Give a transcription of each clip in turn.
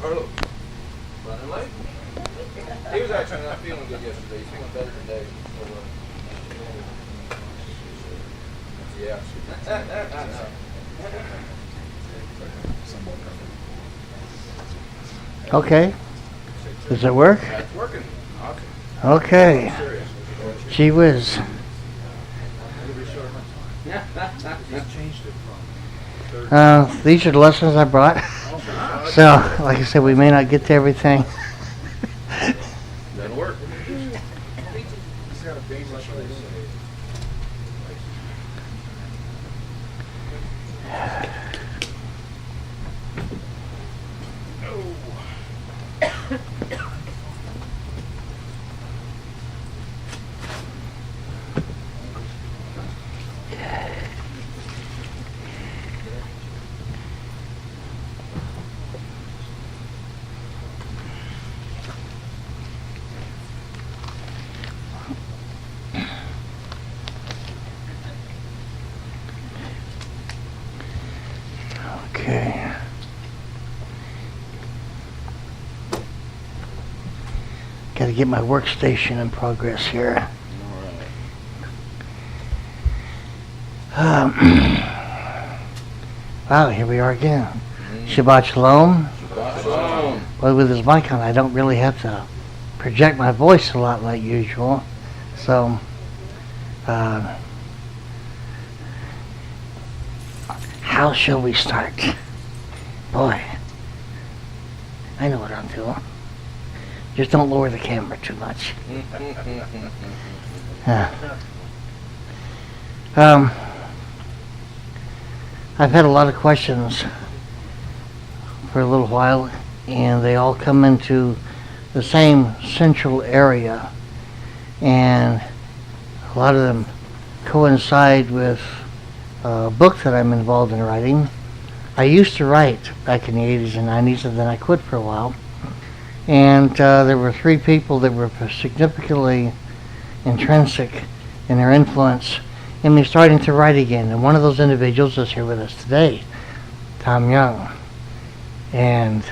Carlos, running late? He was actually not feeling good yesterday. He's feeling better today. Yeah. Okay. Does it work? That's working. Awesome. Okay. Gee whiz. These are the lessons I brought. So, like I said, we may not get to everything. That'll work. Okay. Got to get my workstation in progress here. Wow, here we are again. Shabbat Shalom. Shabbat Shalom. Well, with this mic on, I don't really have to project my voice a lot like usual. So, how shall we start? Boy, I know what I'm doing. Just don't lower the camera too much. I've had a lot of questions for a little while, and they all come into the same central area, and a lot of them coincide with a book that I'm involved in writing. I used to write back in the 80s and 90s, and then I quit for a while. And there were three people that were significantly intrinsic in their influence in me starting to write again. And one of those individuals is here with us today, Tom Young. And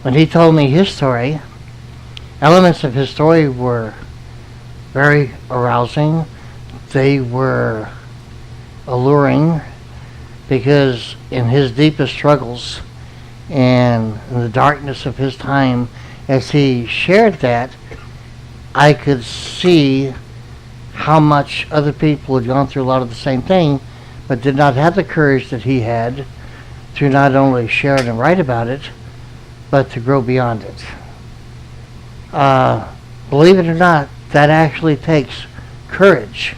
when he told me his story, elements of his story were very arousing. They were alluring because in his deepest struggles and in the darkness of his time, as he shared that, I could see how much other people had gone through a lot of the same thing, but did not have the courage that he had to not only share it and write about it, but to grow beyond it. Believe it or not, that actually takes courage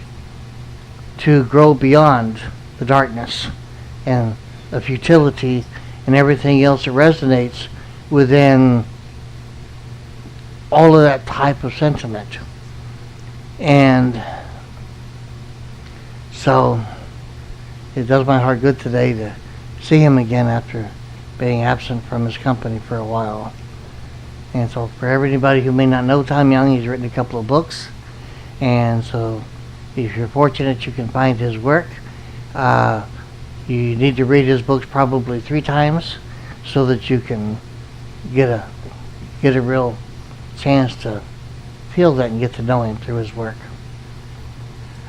to grow beyond the darkness and the futility and everything else that resonates within all of that type of sentiment. And so it does my heart good today to see him again after being absent from his company for a while. And so for everybody who may not know Tom Young, he's written a couple of books. And so if you're fortunate, you can find his work. You need to read his books probably 3 times so that you can get a real chance to feel that and get to know him through his work.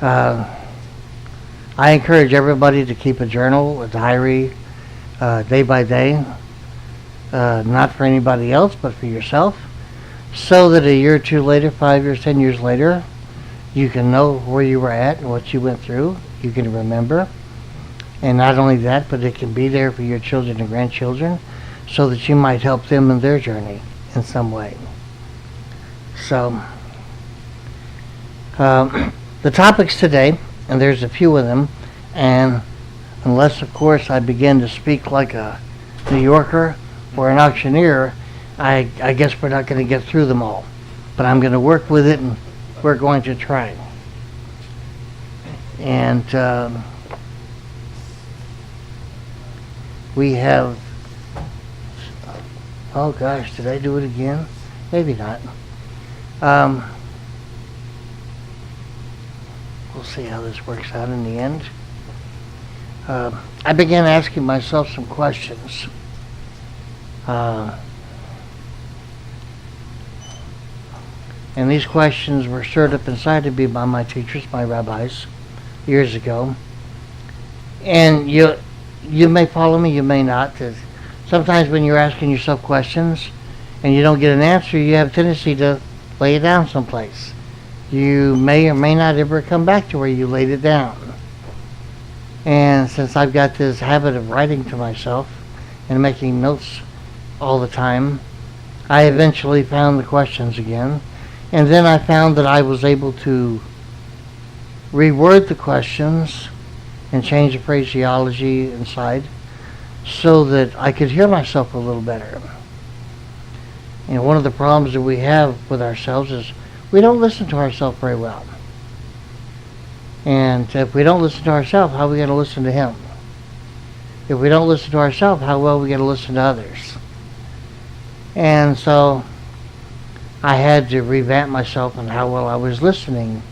I encourage everybody to keep a journal, a diary, day by day, not for anybody else, but for yourself, so that a year or two later, 5 years, 10 years later, you can know where you were at and what you went through. You can remember. And not only that, but it can be there for your children and grandchildren so that you might help them in their journey in some way. So, the topics today, and there's a few of them, and unless, of course, I begin to speak like a New Yorker or an auctioneer, I guess we're not going to get through them all. But I'm going to work with it, and we're going to try. And we have, oh gosh, did I do it again? Maybe not. We'll see how this works out in the end. I began asking myself some questions. And these questions were stirred up inside of me by my teachers, my rabbis, years ago. And you may follow me, you may not. Sometimes when you're asking yourself questions and you don't get an answer, you have a tendency to lay it down someplace. You may or may not ever come back to where you laid it down. And since I've got this habit of writing to myself and making notes all the time, I eventually found the questions again. And then I found that I was able to reword the questions and change the phraseology inside so that I could hear myself a little better. And one of the problems that we have with ourselves is we don't listen to ourselves very well. And if we don't listen to ourselves, how are we going to listen to Him? If we don't listen to ourselves, how well are we going to listen to others? And so I had to revamp myself on how well I was listening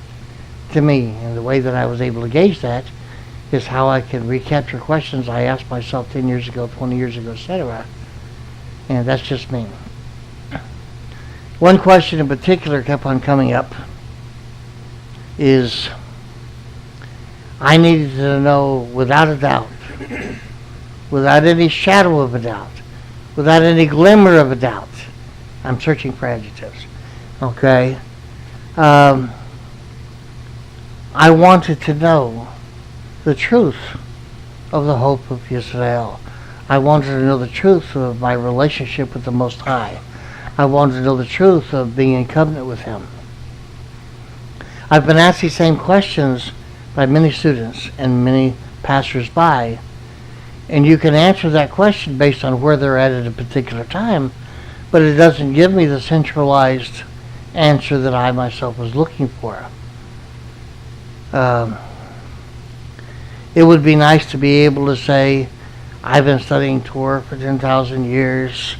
to me. And the way that I was able to gauge that is how I can recapture questions I asked myself 10 years ago, 20 years ago, etc. And that's just me. One question in particular kept on coming up is I needed to know without a doubt, without any shadow of a doubt, without any glimmer of a doubt. I'm searching for adjectives. Okay. I wanted to know the truth of the hope of Israel. I wanted to know the truth of my relationship with the Most High. I wanted to know the truth of being in covenant with Him. I've been asked these same questions by many students and many passers-by, and you can answer that question based on where they're at a particular time, but it doesn't give me the centralized answer that I myself was looking for. It would be nice to be able to say, I've been studying Torah for 10,000 years,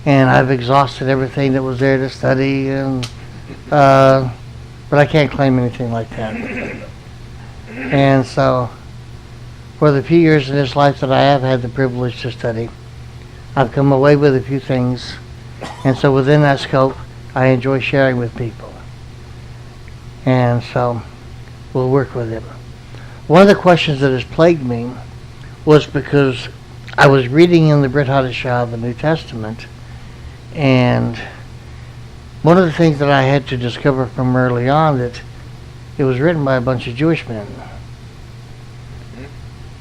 and I've exhausted everything that was there to study, and but I can't claim anything like that. And so, for the few years in this life that I have had the privilege to study, I've come away with a few things, and so within that scope, I enjoy sharing with people. And so, we'll work with it. One of the questions that has plagued me was because I was reading in the Brit Hadashah, the New Testament, and one of the things that I had to discover from early on that it was written by a bunch of Jewish men.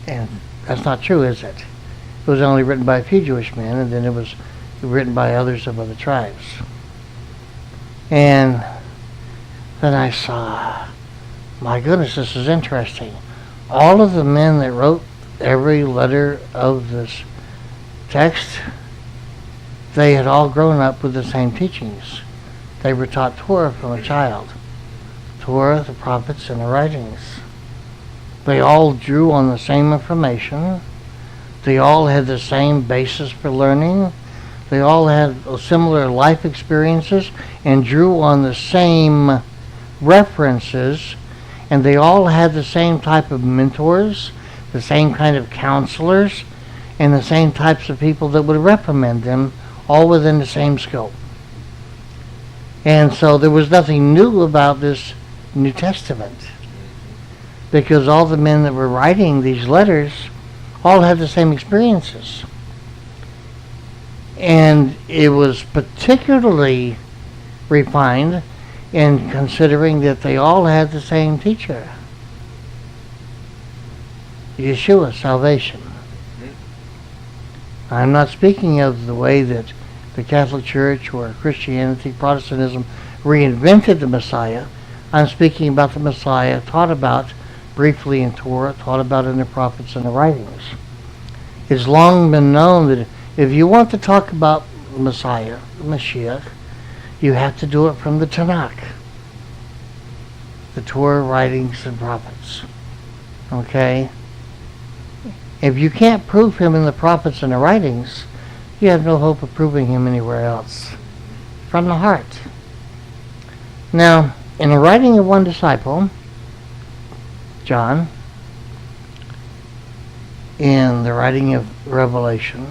And that's not true, is it? It was only written by a few Jewish men, and then it was written by others of other tribes. And then I saw, my goodness, this is interesting. All of the men that wrote every letter of this text, they had all grown up with the same teachings. They were taught Torah from a child. Torah, the prophets, and the writings. They all drew on the same information. They all had the same basis for learning. They all had similar life experiences and drew on the same references. And they all had the same type of mentors, the same kind of counselors, and the same types of people that would reprimand them, all within the same scope. And so there was nothing new about this New Testament, because all the men that were writing these letters all had the same experiences. And it was particularly refined in considering that they all had the same teacher, Yeshua, salvation. I'm not speaking of the way that the Catholic Church or Christianity, Protestantism reinvented the Messiah. I'm speaking about the Messiah taught about briefly in Torah, taught about in the prophets and the writings. It's long been known that if you want to talk about the Messiah, the Mashiach, you have to do it from the Tanakh, the Torah, writings, and prophets. Okay? If you can't prove him in the prophets and the writings, you have no hope of proving him anywhere else. From the heart. Now, in the writing of one disciple, John, in the writing of Revelation,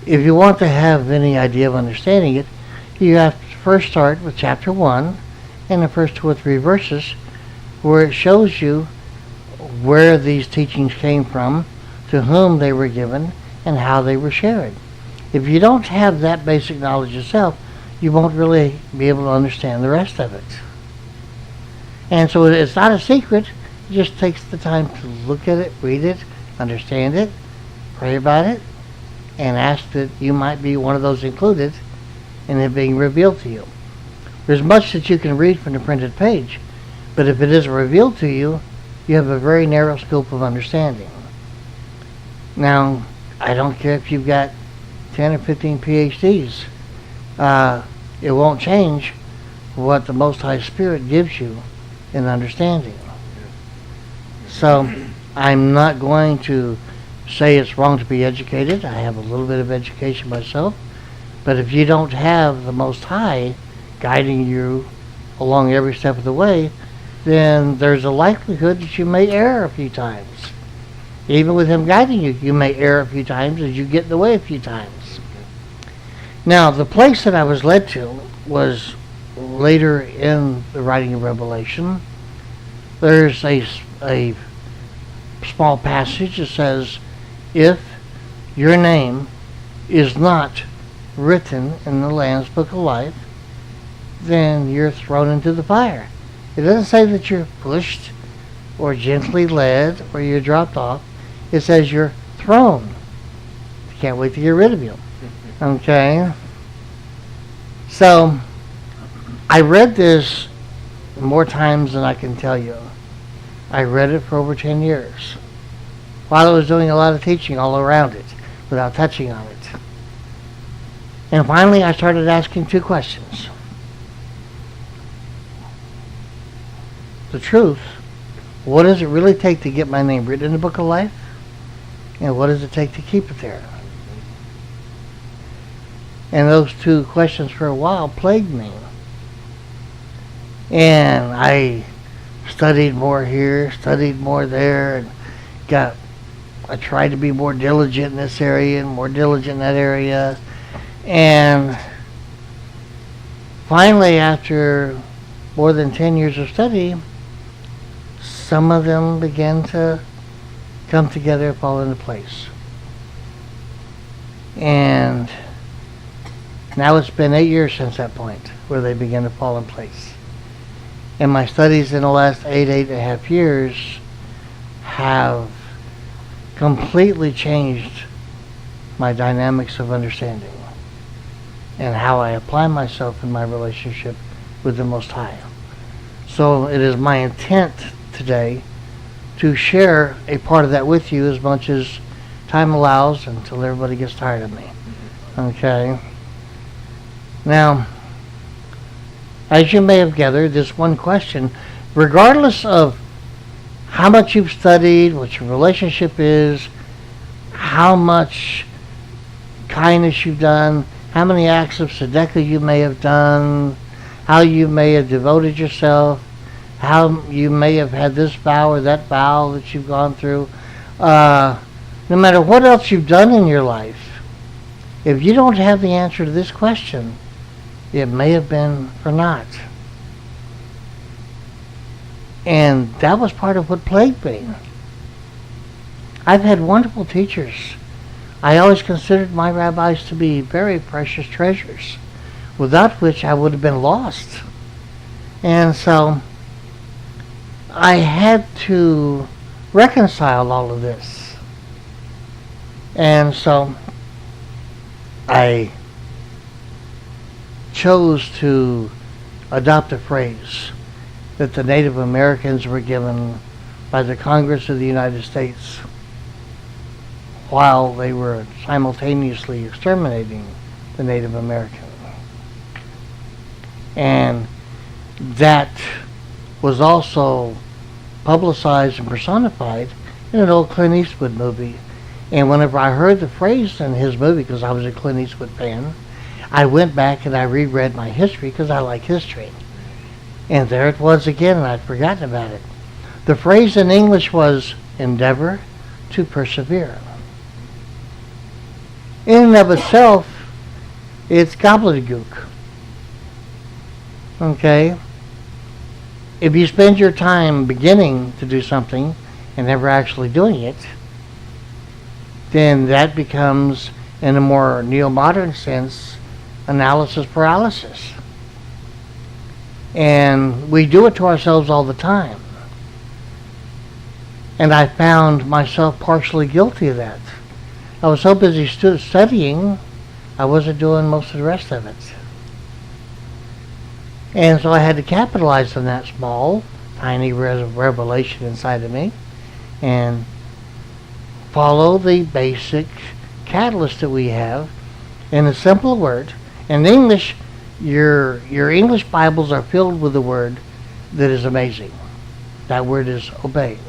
if you want to have any idea of understanding it, you have to first start with chapter 1 and the first 2 or 3 verses where it shows you where these teachings came from, to whom they were given, and how they were shared. If you don't have that basic knowledge yourself, you won't really be able to understand the rest of it. And so it's not a secret. It just takes the time to look at it, read it, understand it, pray about it, and ask that you might be one of those included in it being revealed to you. There's much that you can read from the printed page, but if it isn't revealed to you, you have a very narrow scope of understanding. Now, I don't care if you've got 10 or 15 PhDs. It won't change what the Most High Spirit gives you in understanding. So, I'm not going to say it's wrong to be educated. I have a little bit of education myself. But if you don't have the Most High guiding you along every step of the way, then there's a likelihood that you may err a few times. Even with Him guiding you, you may err a few times as you get in the way a few times. Now, the place that I was led to was later in the writing of Revelation. There's a small passage that says, if your name is not written in the Lamb's Book of Life, then you're thrown into the fire. It doesn't say that you're pushed or gently led or you're dropped off. It says you're thrown. You can't wait to get rid of you. Okay? So, I read this more times than I can tell you. I read it for over 10 years while I was doing a lot of teaching all around it without touching on it. And finally, I started asking 2 questions. The truth, what does it really take to get my name written in the Book of Life? And what does it take to keep it there? And those 2 questions for a while plagued me. And I studied more here, studied more there, and I tried to be more diligent in this area and more diligent in that area. And finally, after more than 10 years of study, some of them began to come together and fall into place. And now it's been 8 years since that point where they began to fall in place. And my studies in the last 8.5 years have completely changed my dynamics of understanding and how I apply myself in my relationship with the Most High. So it is my intent today to share a part of that with you as much as time allows until everybody gets tired of me. Okay? Now, as you may have gathered, this one question, regardless of how much you've studied, what your relationship is, how much kindness you've done, how many acts of tzedakah you may have done, how you may have devoted yourself, how you may have had this vow or that vow that you've gone through, no matter what else you've done in your life, if you don't have the answer to this question, it may have been for naught. And that was part of what plagued me. I've had wonderful teachers. I always considered my rabbis to be very precious treasures, without which I would have been lost. And so I had to reconcile all of this. And so I chose to adopt a phrase that the Native Americans were given by the Congress of the United States while they were simultaneously exterminating the Native American. And that was also publicized and personified in an old Clint Eastwood movie. And whenever I heard the phrase in his movie, because I was a Clint Eastwood fan, I went back and I reread my history because I like history. And there it was again, and I'd forgotten about it. The phrase in English was, endeavor to persevere. In and of itself, it's gobbledygook. Okay? If you spend your time beginning to do something and never actually doing it, then that becomes, in a more neo-modern sense, analysis paralysis. And we do it to ourselves all the time. And I found myself partially guilty of that. I was so busy studying, I wasn't doing most of the rest of it. And so I had to capitalize on that small, tiny revelation inside of me and follow the basic catalyst that we have in a simple word. In English, your English Bibles are filled with a word that is amazing. That word is obey.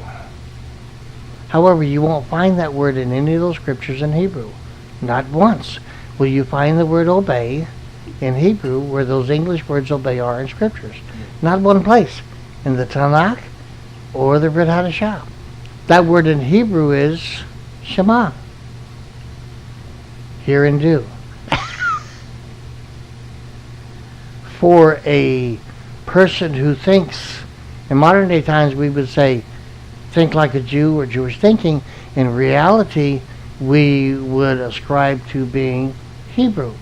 However, you won't find that word in any of those scriptures in Hebrew. Not once will you find the word obey in Hebrew where those English words obey are in scriptures. Not one place. In the Tanakh or the Brit Hadashah. That word in Hebrew is Shema. Hear and do. For a person who thinks, in modern day times we would say, think like a Jew or Jewish thinking. In reality, we would ascribe to being Hebrew.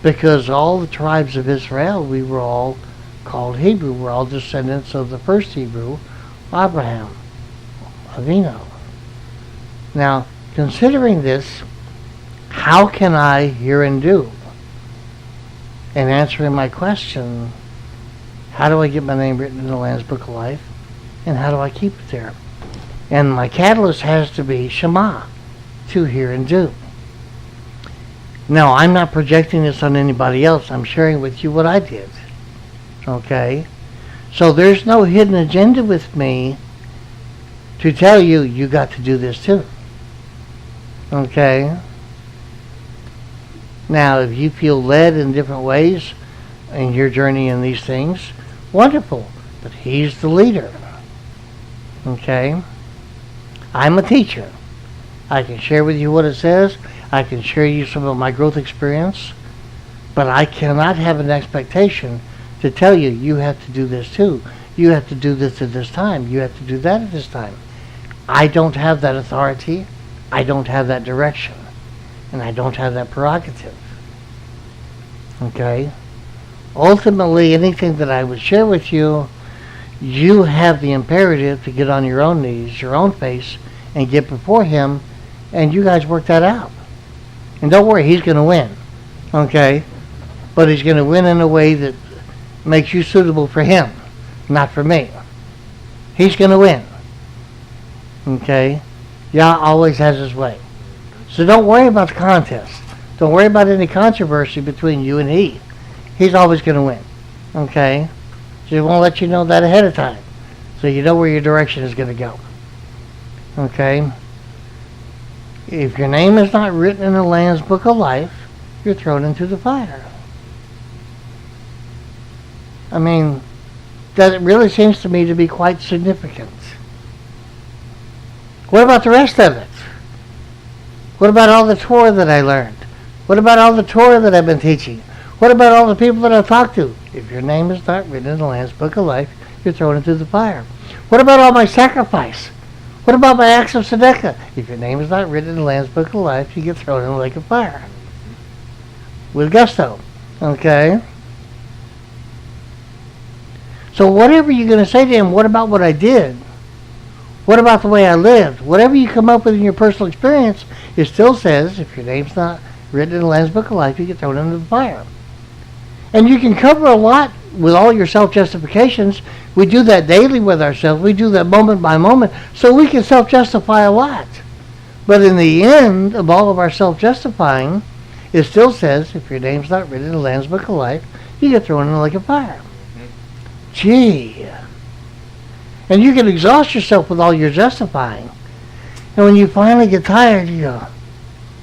Because all the tribes of Israel, we were all called Hebrew. We're all descendants of the first Hebrew, Abraham, Avinu. Now, considering this, how can I hear and do? And answering my question, how do I get my name written in the Lamb's Book of Life? And how do I keep it there? And my catalyst has to be Shema, to hear and do. Now, I'm not projecting this on anybody else. I'm sharing with you what I did. Okay? So there's no hidden agenda with me to tell you, you got to do this too. Okay? Now, if you feel led in different ways in your journey in these things, wonderful. But he's the leader. Okay? I'm a teacher. I can share with you what it says. I can share you some of my growth experience. But I cannot have an expectation to tell you, you have to do this too. You have to do this at this time. You have to do that at this time. I don't have that authority. I don't have that direction. And I don't have that prerogative. Okay? Ultimately, anything that I would share with you, you have the imperative to get on your own knees, your own face, and get before him, and you guys work that out. And don't worry, he's going to win. Okay? But he's going to win in a way that makes you suitable for him, not for me. He's going to win. Okay? Yah always has his way. So don't worry about the contest. Don't worry about any controversy between you and he. He's always going to win. Okay? Just won't let you know that ahead of time. So you know where your direction is going to go. Okay? If your name is not written in the Lamb's Book of Life, you're thrown into the fire. I mean, that really seems to me to be quite significant. What about the rest of it? What about all the Torah that I learned? What about all the Torah that I've been teaching? What about all the people that I've talked to? If your name is not written in the Lamb's Book of Life, you're thrown into the fire. What about all my sacrifice? What about my acts of tzedakah? If your name is not written in the Lamb's Book of Life, you get thrown in the lake of fire. With gusto. Okay? So whatever you're going to say to him, what about what I did? What about the way I lived? Whatever you come up with in your personal experience, it still says, if your name's not written in the Lamb's Book of Life, you get thrown into the fire. And you can cover a lot with all your self-justifications. We do that daily with ourselves. We do that moment by moment. So we can self-justify a lot. But in the end of all of our self-justifying, it still says, if your name's not written in the Lamb's Book of Life, you get thrown in the lake of fire. Gee. And you can exhaust yourself with all your justifying. And when you finally get tired, you go,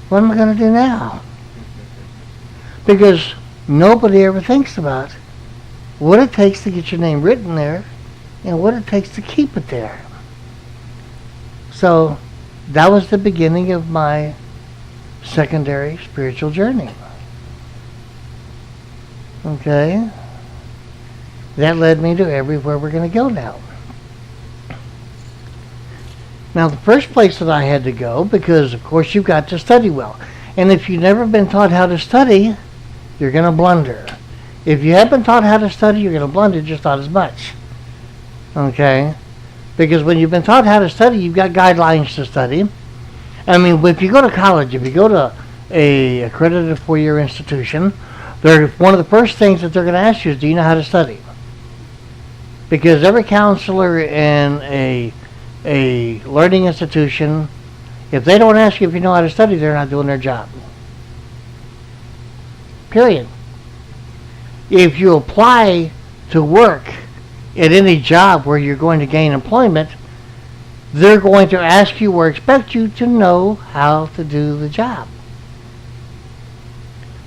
what am I going to do now? Because nobody ever thinks about what it takes to get your name written there and what it takes to keep it there. So that was the beginning of my secondary spiritual journey. Okay? That led me to everywhere we're going to go now. Now, the first place that I had to go, because, of course, you've got to study well. And if you've never been taught how to study, you're going to blunder. If you have been taught how to study, you're going to blunder just not as much. Okay? Because when you've been taught how to study, you've got guidelines to study. I mean, if you go to college, if you go to a accredited 4-year institution, one of the first things that they're going to ask you is, do you know how to study? Because every counselor in a learning institution, if they don't ask you if you know how to study, they're not doing their job. Period. If you apply to work at any job where you're going to gain employment, they're going to ask you or expect you to know how to do the job.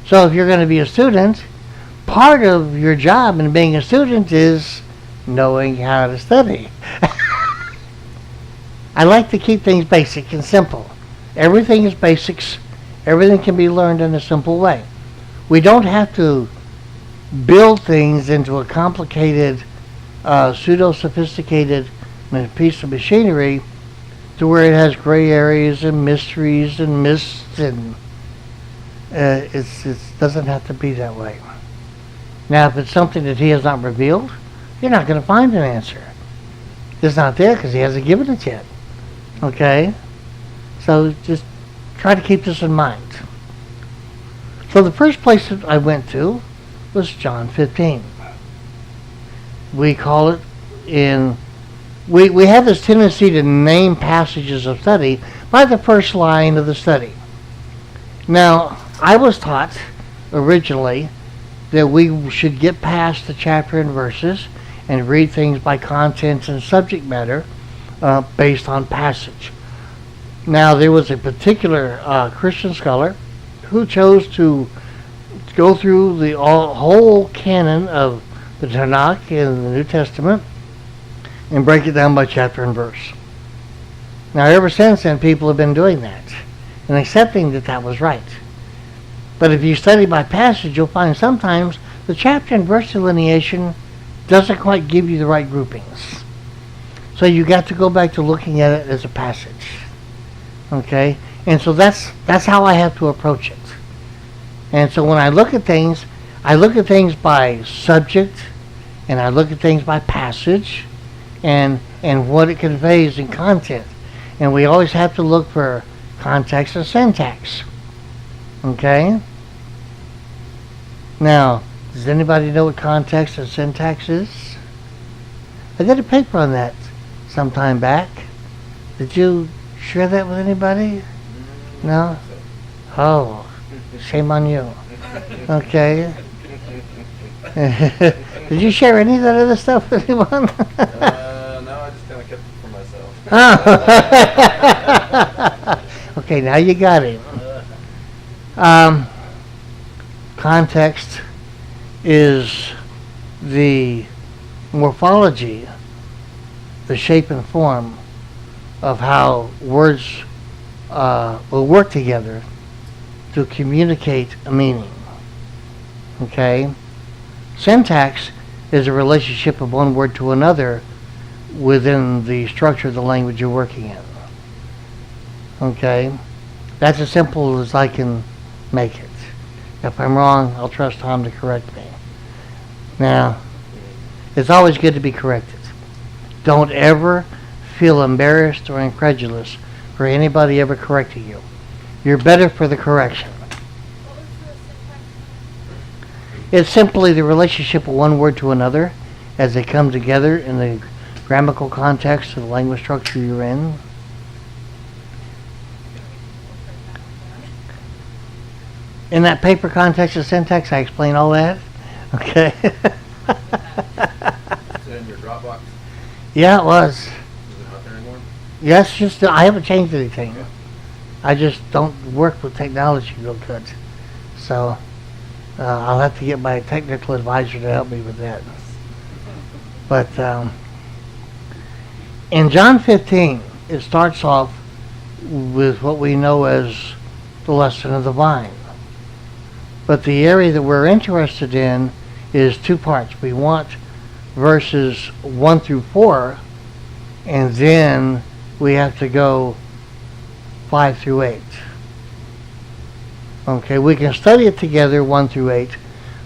So if you're going to be a student, part of your job in being a student is knowing how to study. I like to keep things basic and simple. Everything is basics. Everything can be learned in a simple way. We don't have to build things into a complicated, pseudo-sophisticated piece of machinery to where it has gray areas and mysteries and mists, and it doesn't have to be that way. Now, if it's something that he has not revealed, you're not going to find an answer. It's not there because he hasn't given it yet. Okay? So just try to keep this in mind. So the first place that I went to was John 15. We call it we have this tendency to name passages of study by the first line of the study. Now, I was taught originally that we should get past the chapter and verses and read things by content and subject matter based on passage. Now, there was a particular Christian scholar who chose to go through the whole canon of the Tanakh and the New Testament and break it down by chapter and verse. Now, ever since then, people have been doing that and accepting that that was right. But if you study by passage, you'll find sometimes the chapter and verse delineation doesn't quite give you the right groupings. So you got to go back to looking at it as a passage. Okay? And so that's how I have to approach it. And so when I look at things by subject, and I look at things by passage, and what it conveys in content. And we always have to look for context and syntax. Okay? Now, does anybody know what context and syntax is? I did a paper on that some time back. Did you share that with anybody? No? Oh, shame on you. Okay. Did you share any of that other stuff with anyone? No, I just kind of kept it for myself. Okay, now you got it. Context is the morphology, the shape and form of how words will work together to communicate a meaning. Okay? Syntax is a relationship of one word to another within the structure of the language you're working in. Okay? That's as simple as I can make it. If I'm wrong, I'll trust Tom to correct me. Now, it's always good to be corrected. Don't ever feel embarrassed or incredulous for anybody ever correcting you. You're better for the correction. It's simply the relationship of one word to another as they come together in the grammatical context of the language structure you're in. In that paper, Context and Syntax, I explain all that. Okay. Is it in your Dropbox? Yeah, it was. Is it not there anymore? Yes, just I haven't changed anything. I just don't work with technology real good. So I'll have to get my technical advisor to help me with that. But in John 15, it starts off with what we know as the lesson of the vine. But the area that we're interested in is two parts. We want verses 1 through 4, and then we have to go 5 through 8. Okay, we can study it together, 1 through 8,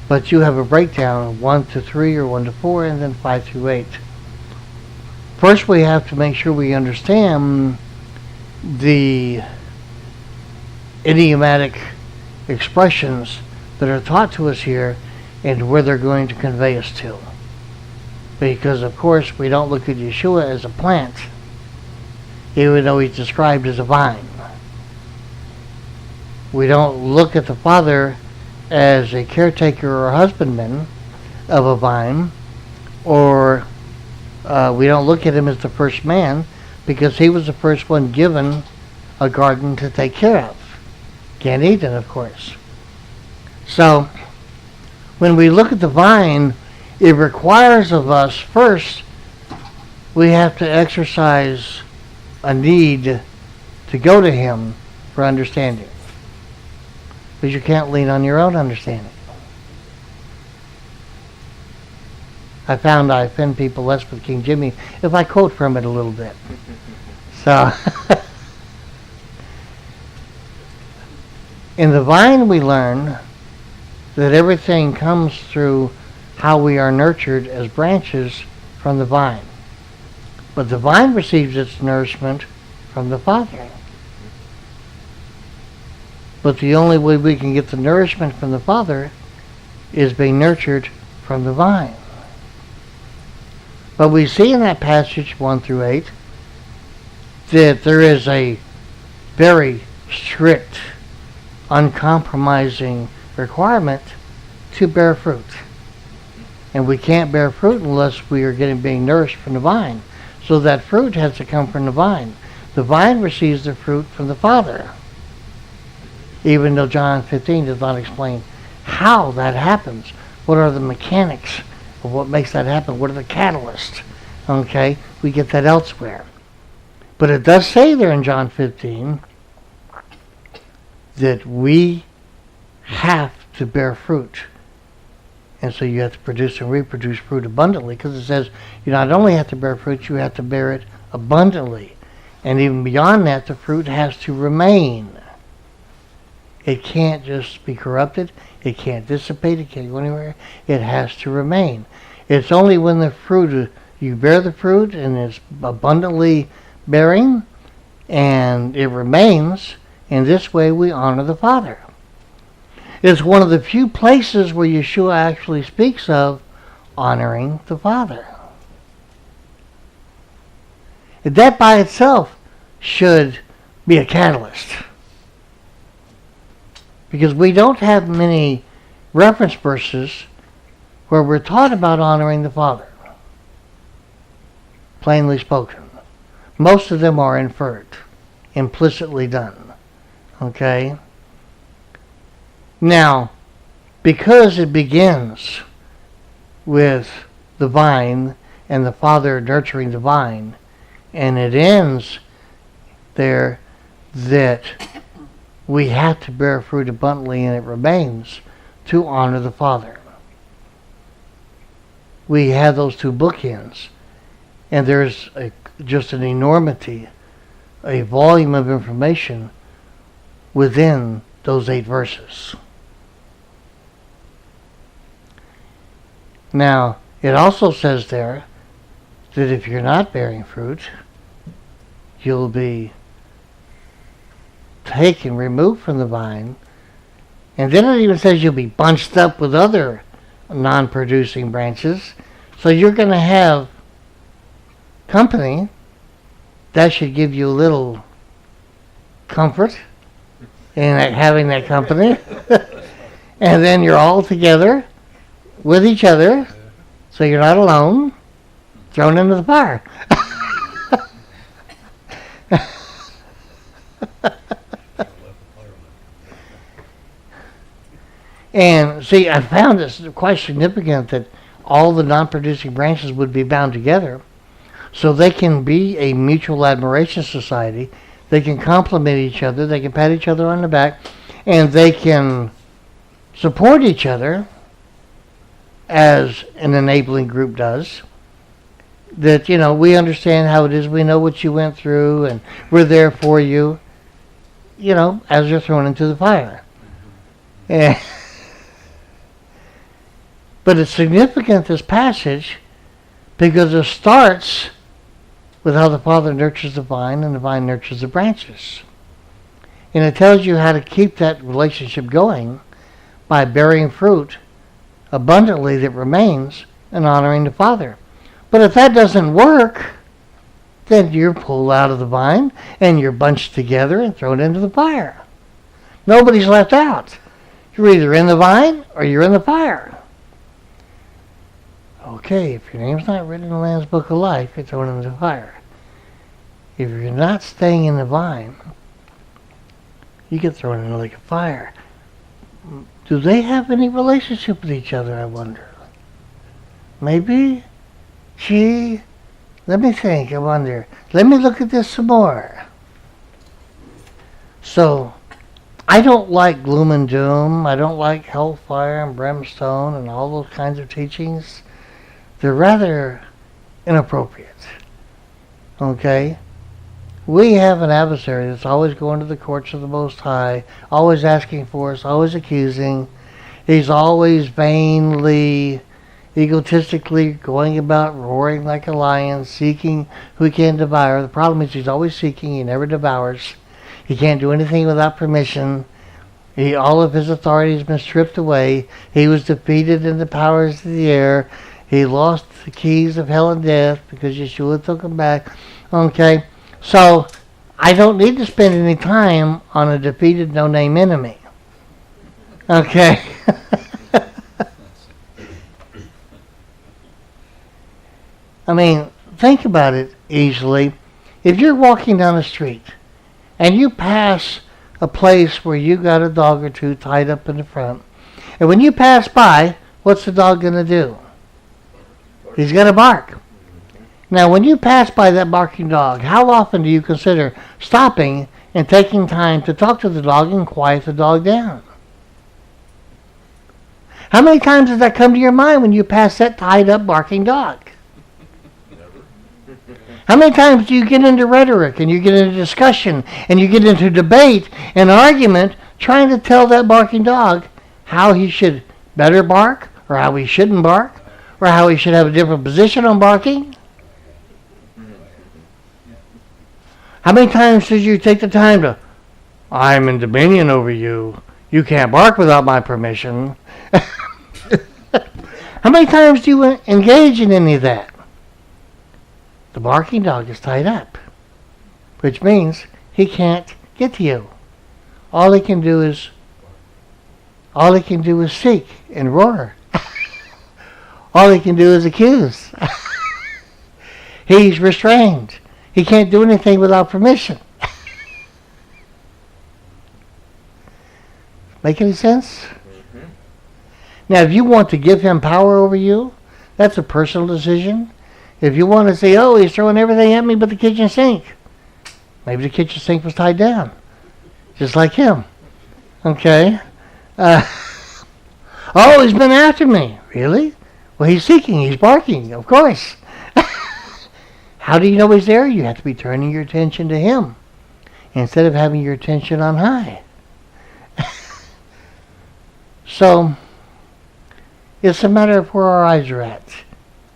but you have a breakdown, 1 to 3 or 1 to 4, and then 5 through 8. First, we have to make sure we understand the idiomatic expressions that are taught to us here and where they're going to convey us to. Because, of course, we don't look at Yeshua as a plant, even though he's described as a vine. We don't look at the Father as a caretaker or husbandman of a vine, or we don't look at him as the first man, because he was the first one given a garden to take care of. Gan Eden, of course. So, when we look at the vine, it requires of us, first, we have to exercise a need to go to him for understanding. Because you can't lean on your own understanding. I found I offend people less with King Jimmy if I quote from it a little bit. So, in the vine we learn that everything comes through how we are nurtured as branches from the vine. But the vine receives its nourishment from the Father. But the only way we can get the nourishment from the Father is being nurtured from the vine. But we see in that passage 1 through 8 that there is a very strict, uncompromising requirement to bear fruit. And we can't bear fruit unless we are being nourished from the vine. So that fruit has to come from the vine. The vine receives the fruit from the Father. Even though John 15 does not explain how that happens. What are the mechanics of what makes that happen? What are the catalysts? Okay, we get that elsewhere. But it does say there in John 15 that we have to bear fruit. And so you have to produce and reproduce fruit abundantly, because it says you not only have to bear fruit, you have to bear it abundantly. And even beyond that, the fruit has to remain. It can't just be corrupted. It can't dissipate. It can't go anywhere. It has to remain. It's only when the fruit, you bear the fruit and it's abundantly bearing and it remains, in this way we honor the Father. It's one of the few places where Yeshua actually speaks of honoring the Father. That by itself should be a catalyst. Because we don't have many reference verses where we're taught about honoring the Father. Plainly spoken. Most of them are inferred, implicitly done. Okay? Now, because it begins with the vine and the Father nurturing the vine, and it ends there that we have to bear fruit abundantly and it remains to honor the Father. We have those two bookends, and there's just an enormity, a volume of information within those 8 verses. Now, it also says there that if you're not bearing fruit, you'll be taken, removed from the vine. And then it even says you'll be bunched up with other non-producing branches. So you're going to have company. That should give you a little comfort in having that company. And then you're all together with each other, so you're not alone, thrown into the fire. And see, I found this quite significant that all the non-producing branches would be bound together so they can be a mutual admiration society. They can complement each other, they can pat each other on the back, and they can support each other as an enabling group does. That, we understand how it is, we know what you went through, and we're there for you, as you're thrown into the fire. And but it's significant, this passage, because it starts with how the Father nurtures the vine and the vine nurtures the branches. And it tells you how to keep that relationship going by bearing fruit abundantly that remains and honoring the Father. But if that doesn't work, then you're pulled out of the vine and you're bunched together and thrown into the fire. Nobody's left out. You're either in the vine or you're in the fire. Okay, if your name's not written in the Lamb's Book of Life, you're thrown into the fire. If you're not staying in the vine, you get thrown into like a fire. Do they have any relationship with each other, I wonder? Maybe? Gee, let me think, I wonder. Let me look at this some more. So, I don't like gloom and doom. I don't like hellfire and brimstone and all those kinds of teachings. They're rather inappropriate. Okay? We have an adversary that's always going to the courts of the Most High, always asking for us, always accusing. He's always vainly, egotistically going about roaring like a lion, seeking who he can devour. The problem is he's always seeking, he never devours. He can't do anything without permission. All of his authority has been stripped away. He was defeated in the powers of the air. He lost the keys of hell and death because Yeshua took him back. Okay, so I don't need to spend any time on a defeated no-name enemy. Okay. I mean, think about it easily. If you're walking down the street and you pass a place where you got a dog or two tied up in the front, and when you pass by, what's the dog going to do? He's going to bark. Now, when you pass by that barking dog, how often do you consider stopping and taking time to talk to the dog and quiet the dog down? How many times does that come to your mind when you pass that tied up barking dog? How many times do you get into rhetoric and you get into discussion and you get into debate and argument trying to tell that barking dog how he should better bark or how he shouldn't bark or how he should have a different position on barking? How many times did you take the time to, I'm in dominion over you, you can't bark without my permission? How many times do you engage in any of that? The barking dog is tied up, which means he can't get to you. All he can do is seek and roar. All he can do is accuse. He's restrained. He can't do anything without permission. Make any sense? Mm-hmm. Now, if you want to give him power over you, that's a personal decision. If you want to say, oh, he's throwing everything at me but the kitchen sink, maybe the kitchen sink was tied down, just like him. Okay? Oh, he's been after me. Really? Well, he's seeking, he's barking, of course. How do you know he's there? You have to be turning your attention to him instead of having your attention on high. So, it's a matter of where our eyes are at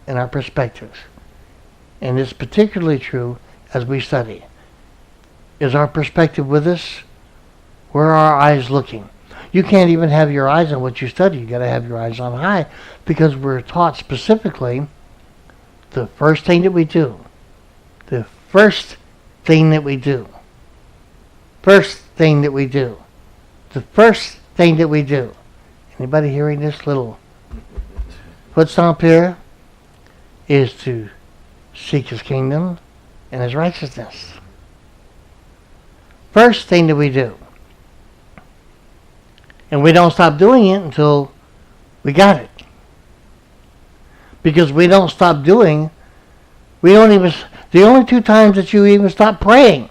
and our perspectives. And it's particularly true as we study. Is our perspective with us? Where are our eyes looking? You can't even have your eyes on what you study. You've got to have your eyes on high because we're taught specifically the first thing that we do. The first thing that we do. First thing that we do. The first thing that we do. Anybody hearing this little foot stomp here? Is to seek his kingdom and his righteousness. First thing that we do. And we don't stop doing it until we got it. Because we don't stop doing, we don't even, the only two times that you even stop praying.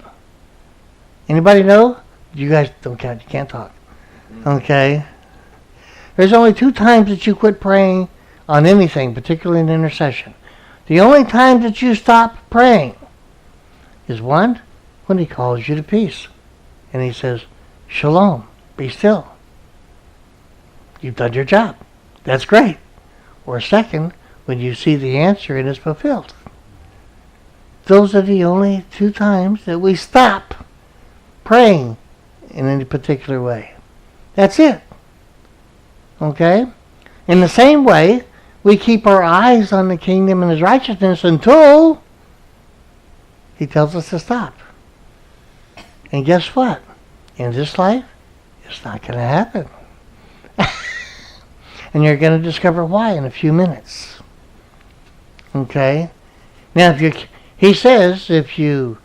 Anybody know? You guys don't count, you can't talk. Okay. There's only two times that you quit praying on anything, particularly in intercession, the only time that you stop praying is one, when he calls you to peace. And he says, Shalom, be still. You've done your job. That's great. Or second, when you see the answer and it's fulfilled. Those are the only two times that we stop praying in any particular way. That's it. Okay? In the same way, we keep our eyes on the kingdom and his righteousness until he tells us to stop. And guess what? In this life, it's not going to happen. And you're going to discover why in a few minutes. Okay? Now, he says, if you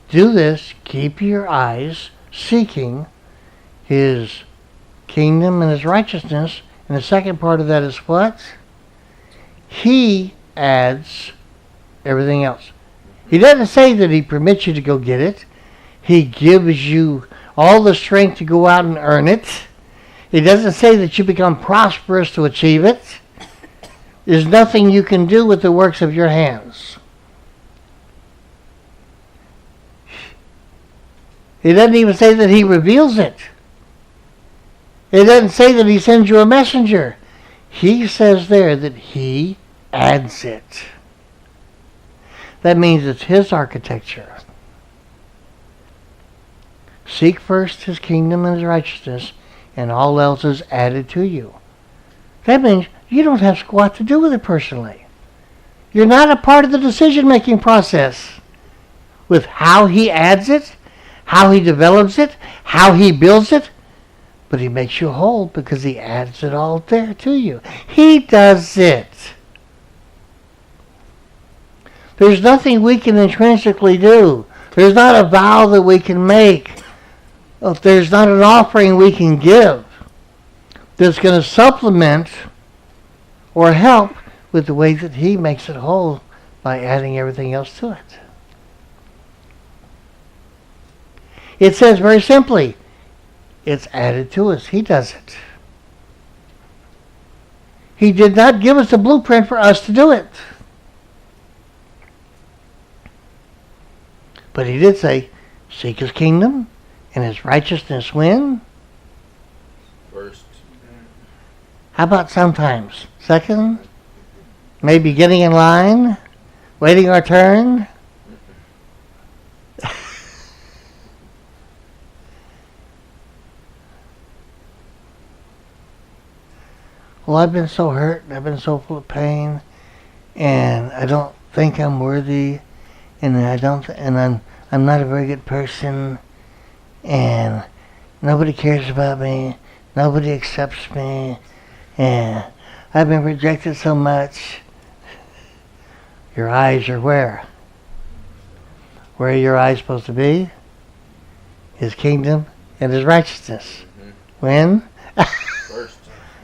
do this, keep your eyes seeking his kingdom and his righteousness. And the second part of that is what? He adds everything else. He doesn't say that he permits you to go get it. He gives you all the strength to go out and earn it. He doesn't say that you become prosperous to achieve it. There's nothing you can do with the works of your hands. He doesn't even say that he reveals it. It doesn't say that he sends you a messenger. He says there that he adds it. That means it's his architecture. Seek first his kingdom and his righteousness, and all else is added to you. That means you don't have squat to do with it personally. You're not a part of the decision-making process with how he adds it, how he develops it, how he builds it, but he makes you whole because he adds it all there to you. He does it. There's nothing we can intrinsically do. There's not a vow that we can make. There's not an offering we can give that's going to supplement or help with the way that he makes it whole by adding everything else to it. It says very simply, it's added to us. He does it. He did not give us a blueprint for us to do it. But he did say, seek his kingdom and his righteousness when? First. How about sometimes? Second? Maybe getting in line? Waiting our turn? Well, I've been so hurt, I've been so full of pain, and I don't think I'm worthy, and I'm not a very good person, and nobody cares about me, nobody accepts me, and I've been rejected so much. Your eyes are where? Where are your eyes supposed to be? His kingdom and his righteousness. When? First.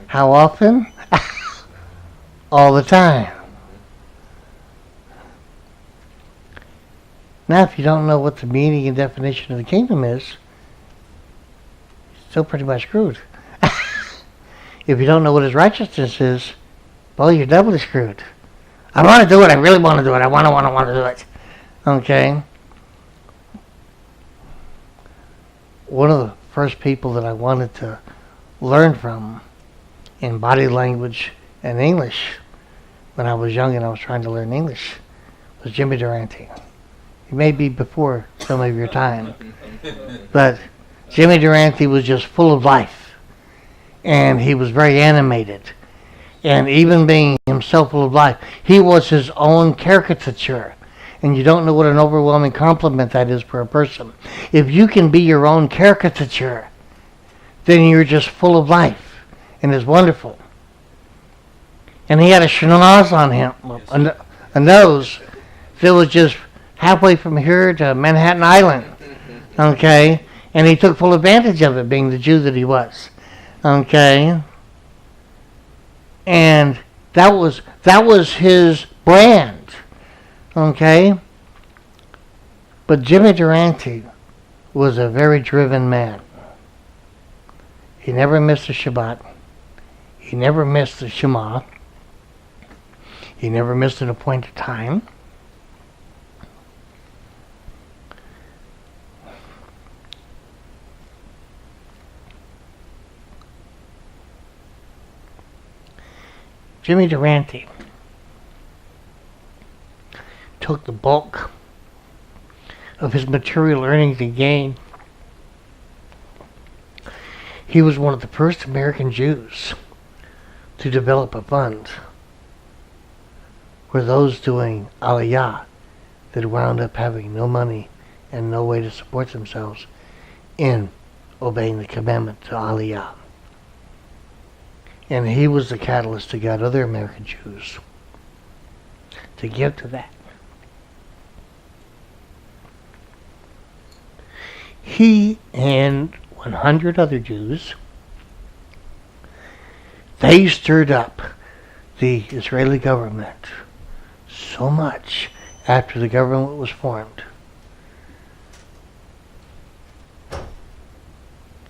How often? All the time. Now, if you don't know what the meaning and definition of the kingdom is, you're still pretty much screwed. If you don't know what his righteousness is, well, you're doubly screwed. I want to do it. I really want to do it. I want to do it. Okay? One of the first people that I wanted to learn from in body language and English when I was young and I was trying to learn English was Jimmy Durante. He may be before some of your time, but Jimmy Durante was just full of life, and he was very animated, and even being himself full of life, he was his own caricature. And you don't know what an overwhelming compliment that is for a person. If you can be your own caricature, then you're just full of life, and it's wonderful. And he had a schnoz on him, a nose that was just halfway from here to Manhattan Island, okay? And he took full advantage of it, being the Jew that he was, okay? And that was his brand, okay? But Jimmy Durante was a very driven man. He never missed a Shabbat. He never missed the Shema. He never missed an appointed time. Jimmy Durante took the bulk of his material earnings and gain. He was one of the first American Jews to develop a fund for those doing Aliyah that wound up having no money and no way to support themselves in obeying the commandment to Aliyah. And he was the catalyst that got other American Jews to give to that. He and 100 other Jews, they stirred up the Israeli government so much after the government was formed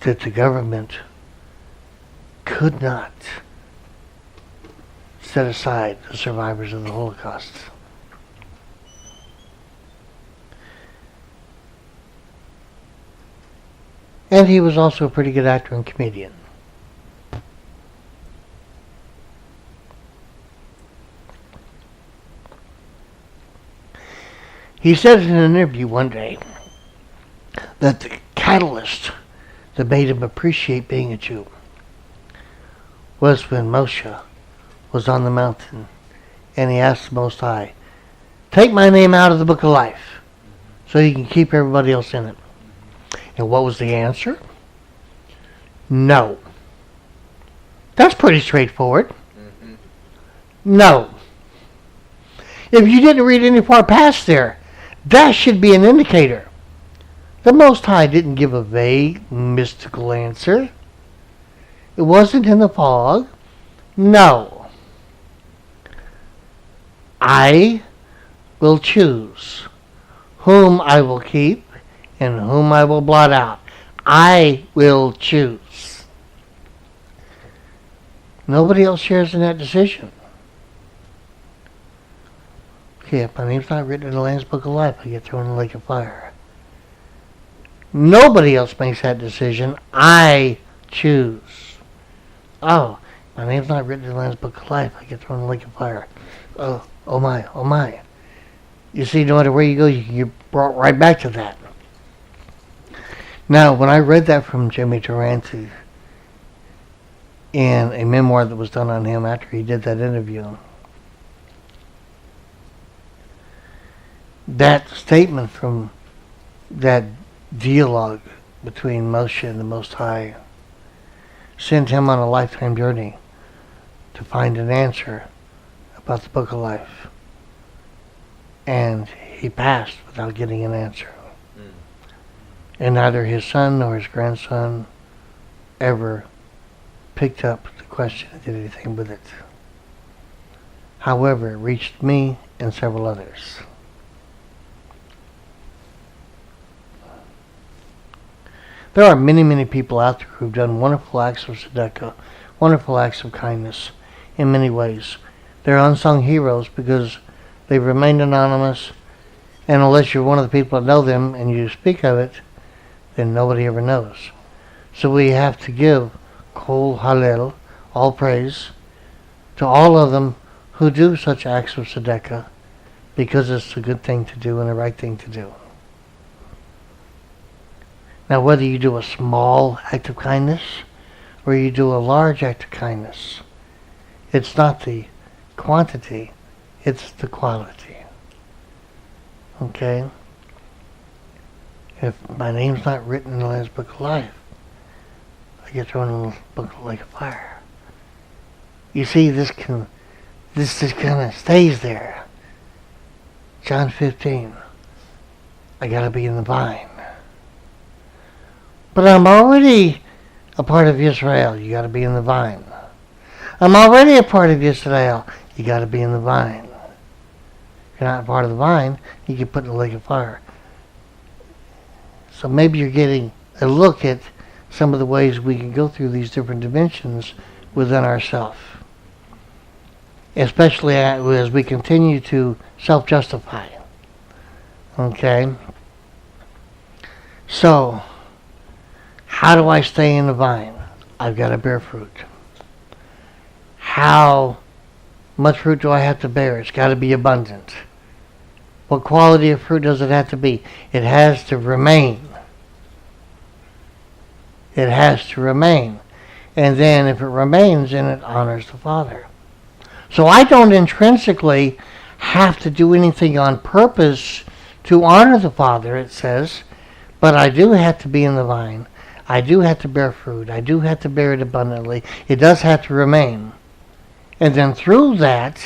that the government could not set aside the survivors of the Holocaust. And he was also a pretty good actor and comedian. He said in an interview one day that the catalyst that made him appreciate being a Jew was when Moshe was on the mountain and he asked the Most High, take my name out of the book of life so you can keep everybody else in it. And what was the answer? No. That's pretty straightforward. Mm-hmm. No. If you didn't read any far past there, that should be an indicator. The Most High didn't give a vague, mystical answer. It wasn't in the fog. No. I will choose whom I will keep and whom I will blot out. I will choose. Nobody else shares in that decision. Okay, if my name's not written in the Lamb's Book of Life, I get thrown in the lake of fire. Nobody else makes that decision. I choose. Oh, my name's not written in the Lamb's Book of Life, I get thrown in the lake of fire. Oh my. You see, no matter where you go, you can get brought right back to that. Now, when I read that from Jimmy Durante in a memoir that was done on him after he did that interview, that statement from that dialogue between Moshe and the Most High sent him on a lifetime journey to find an answer about the Book of Life. And he passed without getting an answer. And neither his son nor his grandson ever picked up the question and did anything with it. However, it reached me and several others. There are many people out there who've done wonderful acts of tzedakah, wonderful acts of kindness in many ways. They're unsung heroes because they've remained anonymous, and unless you're one of the people that know them and you speak of it, then nobody ever knows. So we have to give Kol Hallel, all praise, to all of them who do such acts of tzedakah, because it's a good thing to do and the right thing to do. Now, whether you do a small act of kindness or you do a large act of kindness, it's not the quantity, it's the quality. Okay? If my name's not written in the Lamb's Book of Life, I get thrown in the book of lake of fire. You see, this just kind of stays there. John 15. I gotta be in the vine. But I'm already a part of Israel. You gotta be in the vine. I'm already a part of Israel. You gotta be in the vine. If you're not a part of the vine, you get put in the lake of fire. So maybe you're getting a look at some of the ways we can go through these different dimensions within ourselves. especially as we continue to self-justify. Okay? So, how do I stay in the vine? I've got to bear fruit. How much fruit do I have to bear? It's got to be abundant. What quality of fruit does it have to be? It has to remain. It has to remain. And then if it remains, then it honors the Father. So I don't intrinsically have to do anything on purpose to honor the Father, it says, but I do have to be in the vine. I do have to bear fruit. I do have to bear it abundantly. It does have to remain. And then through that,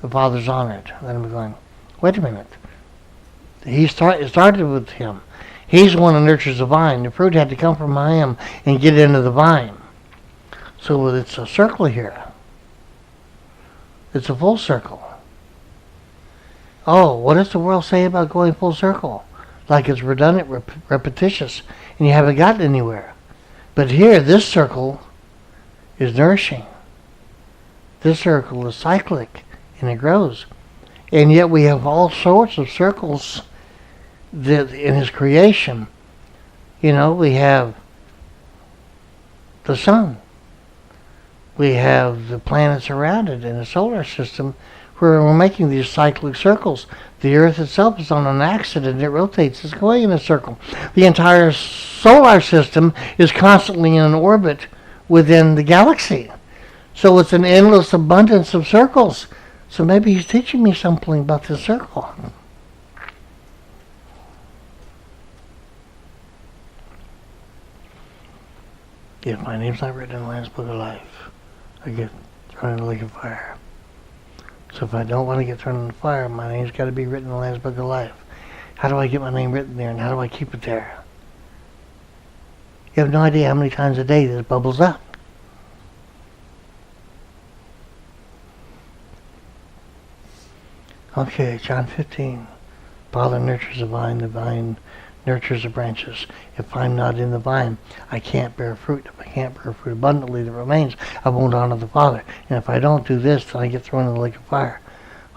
the Father's honored. Then we're going, wait a minute. It started with him. He's the one who nurtures the vine. The fruit had to come from him and get into the vine. So it's a circle here. It's a full circle. Oh, what does the world say about going full circle? Like it's redundant, repetitious, and you haven't gotten anywhere. But here, this circle is nourishing. This circle is cyclic, and it grows. And yet we have all sorts of circles that in his creation. You know, we have the sun. We have the planets around it in the solar system where we're making these cyclic circles. The Earth itself is on an axis and it rotates. It's going in a circle. The entire solar system is constantly in an orbit within the galaxy. So it's an endless abundance of circles. So maybe he's teaching me something about this circle. If my name's not written in the Lamb's Book of Life, I get thrown in the lake of fire. So if I don't want to get thrown in the fire, my name's got to be written in the Lamb's Book of Life. How do I get my name written there, and how do I keep it there? You have no idea how many times a day this bubbles up. Okay, John 15. Father nurtures the vine nurtures the branches. If I'm not in the vine, I can't bear fruit. If I can't bear fruit abundantly that remains, I won't honor the Father. And if I don't do this, then I get thrown in the lake of fire.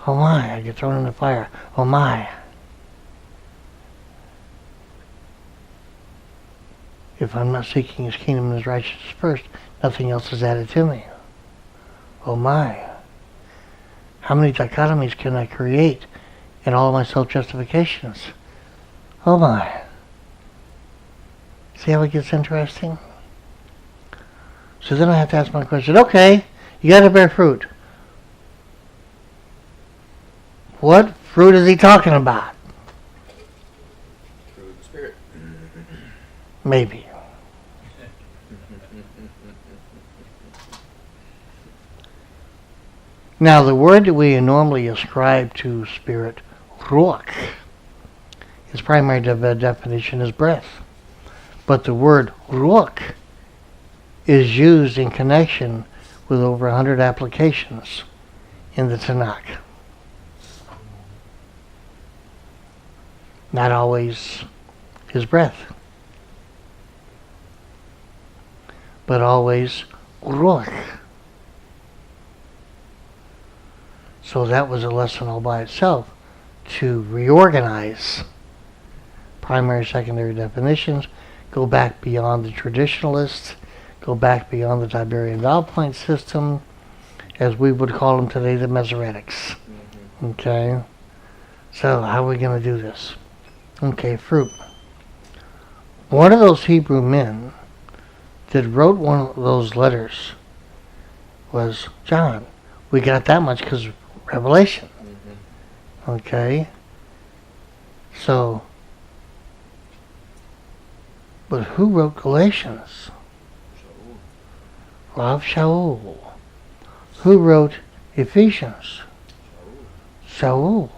Oh my, I get thrown in the fire. Oh my. If I'm not seeking his kingdom and his righteousness first, nothing else is added to me. Oh my. How many dichotomies can I create in all of my self-justifications? Oh my. See how it gets interesting? So then I have to ask my question, okay, you got to bear fruit. What fruit is he talking about? Fruit of the Spirit. Maybe. Now the word that we normally ascribe to spirit, ruach, its primary definition is breath. But the word ruach is used in connection with over 100 applications in the Tanakh. Not always his breath, but always ruach. So that was a lesson all by itself, to reorganize primary, secondary definitions, go back beyond the traditionalists, go back beyond the Tiberian vowel point system, as we would call them today, the Masoretics. Okay? So how are we going to do this? Okay, fruit. One of those Hebrew men that wrote one of those letters was John. We got that much because of Revelation. Okay? So, but who wrote Galatians? Rav Shaul. Who wrote Ephesians? Shaul.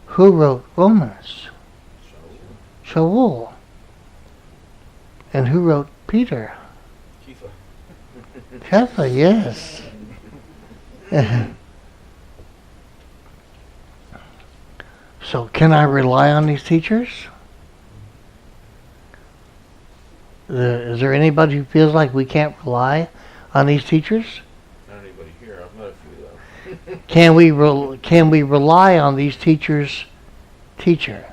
Who wrote Romans? Shaul. And who wrote Peter? Kepha, yes. So can I rely on these teachers? Is there anybody who feels like we can't rely on these teachers? Not anybody. Can we rely on these teachers' teacher?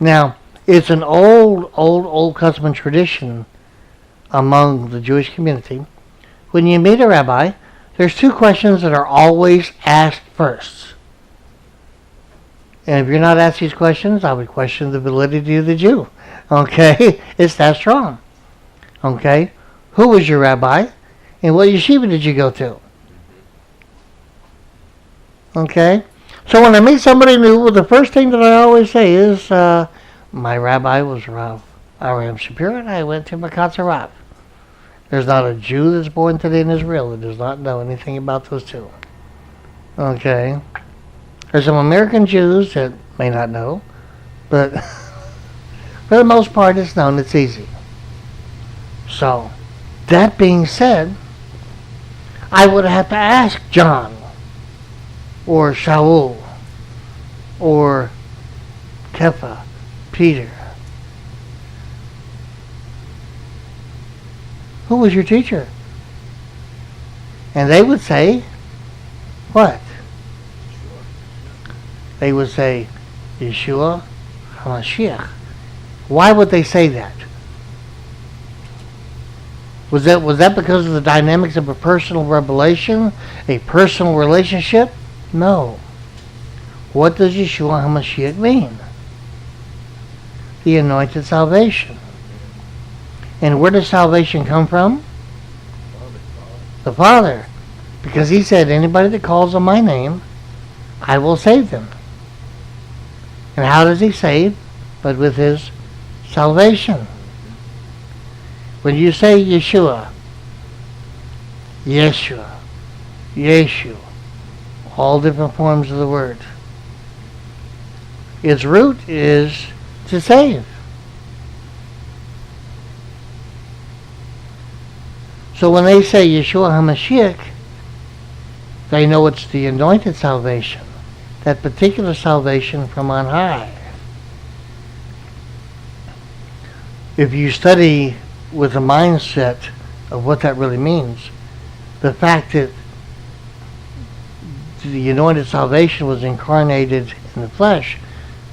Now, it's an old custom tradition among the Jewish community. When you meet a rabbi, there's two questions that are always asked first. And if you're not asked these questions, I would question the validity of the Jew. Okay? It's that strong. Okay? Who was your rabbi? And what yeshiva did you go to? Okay? So when I meet somebody new, well, the first thing that I always say is, my rabbi was Rav Abraham Shapiro, and I went to Makatz Rav. There's not a Jew that's born today in Israel that does not know anything about those two. Okay? There's some American Jews that may not know, but for the most part it's known, it's easy. So, that being said, I would have to ask John, or Shaul, or Kepha, Peter, who was your teacher? And they would say, what? They would say, Yeshua HaMashiach. Why would they say that? Was that because of the dynamics of a personal revelation, a personal relationship? No. What does Yeshua HaMashiach mean? The anointed salvation. And where does salvation come from? The Father. Because he said, anybody that calls on my name, I will save them. And how does he save? But with his salvation. When you say Yeshua, Yeshua, Yeshu, all different forms of the word, its root is to save. So when they say Yeshua HaMashiach, they know it's the anointed salvation, that particular salvation from on high. If you study with a mindset of what that really means, the fact that the anointed salvation was incarnated in the flesh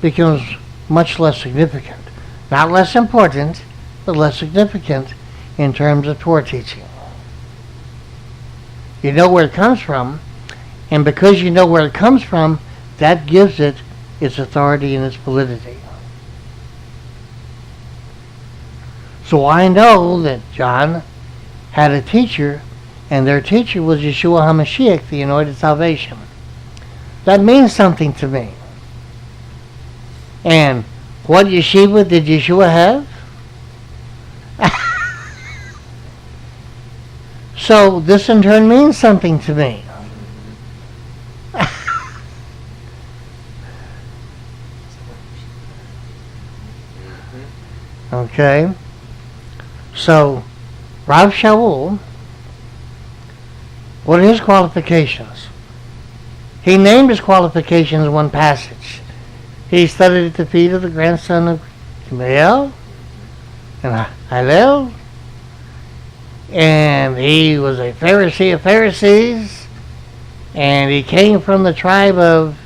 becomes much less significant. Not less important, but less significant in terms of Torah teaching. You know where it comes from, and because you know where it comes from, that gives it its authority and its validity. So I know that John had a teacher, and their teacher was Yeshua HaMashiach, the anointed salvation. That means something to me. And what yeshiva did Yeshua have? So this in turn means something to me. Okay. So, Rav Shaul, what are his qualifications? He named his qualifications in one passage. He studied at the feet of the grandson of Gamaliel and Hillel, and he was a Pharisee of Pharisees, and he came from the tribe of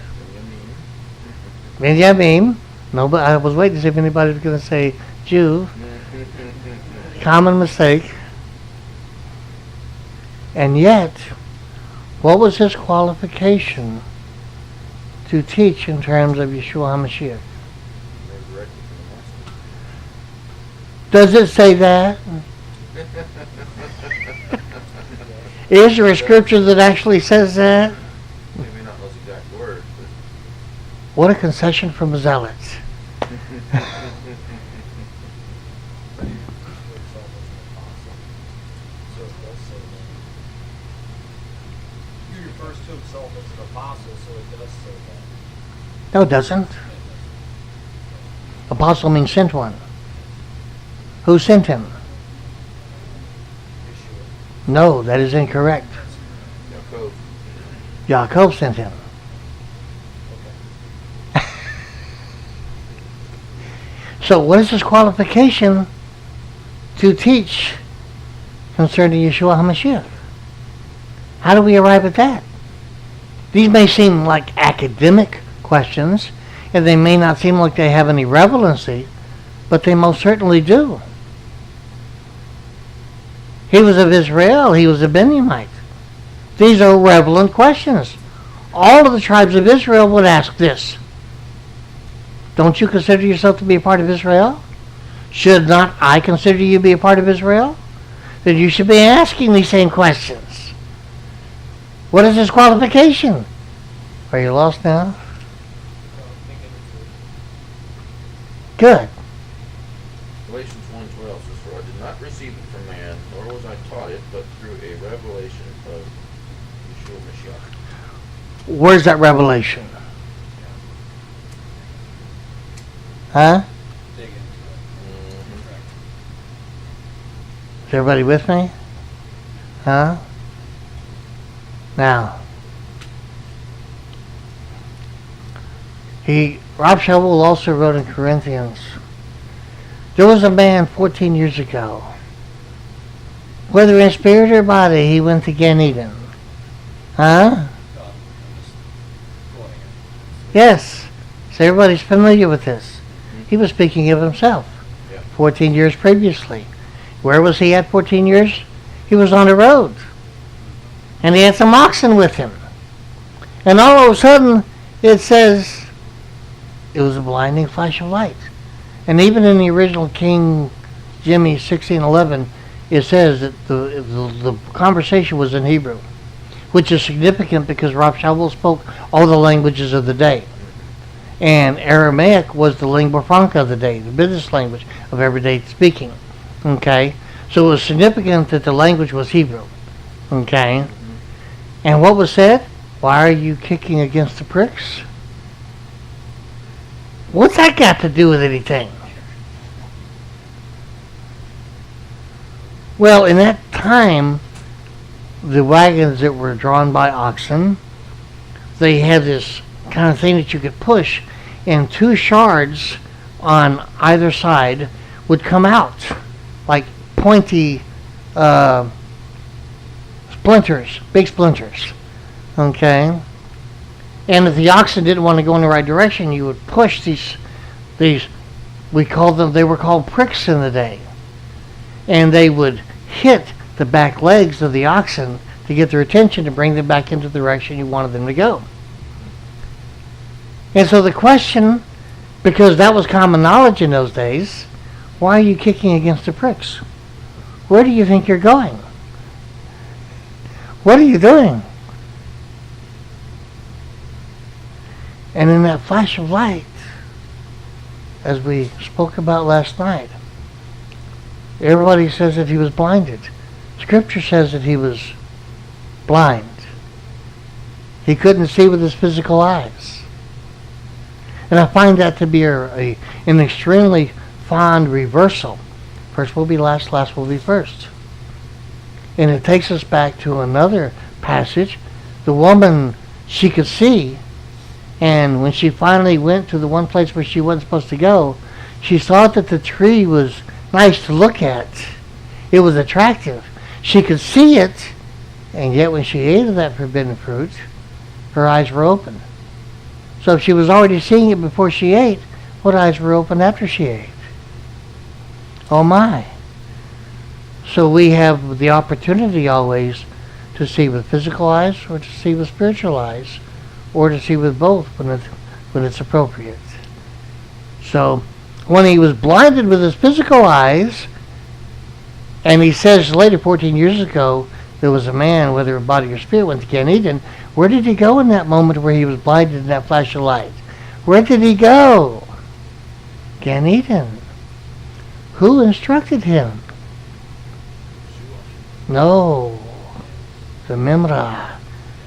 Benjamin. No, but I was waiting to see if anybody was going to say Jew. Common mistake. And yet, what was his qualification to teach in terms of Yeshua HaMashiach? Does it say that? Is there a scripture that actually says that? Maybe not those exact words, but what a concession from zealots. No, it doesn't. Apostle means sent one. Who sent him? No, that is incorrect. Yaakov sent him. So what is his qualification to teach concerning Yeshua HaMashiach? How do we arrive at that? These may seem like academic questions, and they may not seem like they have any relevancy, but they most certainly do. He was of Israel. He was a Benjamite. These are relevant questions. All of the tribes of Israel would ask this. Don't you consider yourself to be a part of Israel? Should not I consider you to be a part of Israel? Then you should be asking these same questions. What is his qualification? Are you lost now? Good. Galatians 1:12 says, "For I did not receive it from man, nor was I taught it, but through a revelation of Yeshua Mashiach." Where's that revelation? Huh? Dig into it. Is everybody with me? Huh? Now, Rob Shaul also wrote in Corinthians, there was a man 14 years ago, whether in spirit or body, he went to Gan Eden. Huh? Yes. So everybody's familiar with this. He was speaking of himself 14 years previously. Where was he at 14 years? He was on the road. And he had some oxen with him. And all of a sudden, it says, it was a blinding flash of light. And even in the original King Jimmy 1611, it says that the conversation was in Hebrew, which is significant because Rav Shaul spoke all the languages of the day. And Aramaic was the lingua franca of the day, the business language of everyday speaking. Okay? So it was significant that the language was Hebrew. Okay? And what was said? Why are you kicking against the pricks? What's that got to do with anything? Well, in that time, the wagons that were drawn by oxen, they had this kind of thing that you could push, and two shards on either side would come out, like pointy splinters, big splinters. Okay? And if the oxen didn't want to go in the right direction, you would push these they were called pricks in the day. And they would hit the back legs of the oxen to get their attention to bring them back into the direction you wanted them to go. And so the question, because that was common knowledge in those days, why are you kicking against the pricks? Where do you think you're going? What are you doing? And in that flash of light, as we spoke about last night, everybody says that he was blinded. Scripture says that he was blind. He couldn't see with his physical eyes. And I find that to be an extremely fond reversal. First will be last, last will be first. And it takes us back to another passage. The woman, she could see, and when she finally went to the one place where she wasn't supposed to go, she thought that the tree was nice to look at. It was attractive. She could see it, and yet when she ate of that forbidden fruit, her eyes were open. So if she was already seeing it before she ate, what eyes were open after she ate? Oh my. So we have the opportunity always to see with physical eyes or to see with spiritual eyes, or to see with both when it's appropriate. So when he was blinded with his physical eyes, and he says later, 14 years ago, there was a man, whether body or spirit, went to Gan Eden. Where did he go in that moment where he was blinded in that flash of light? Where did he go? Gan Eden. Who instructed him? No, the Memra,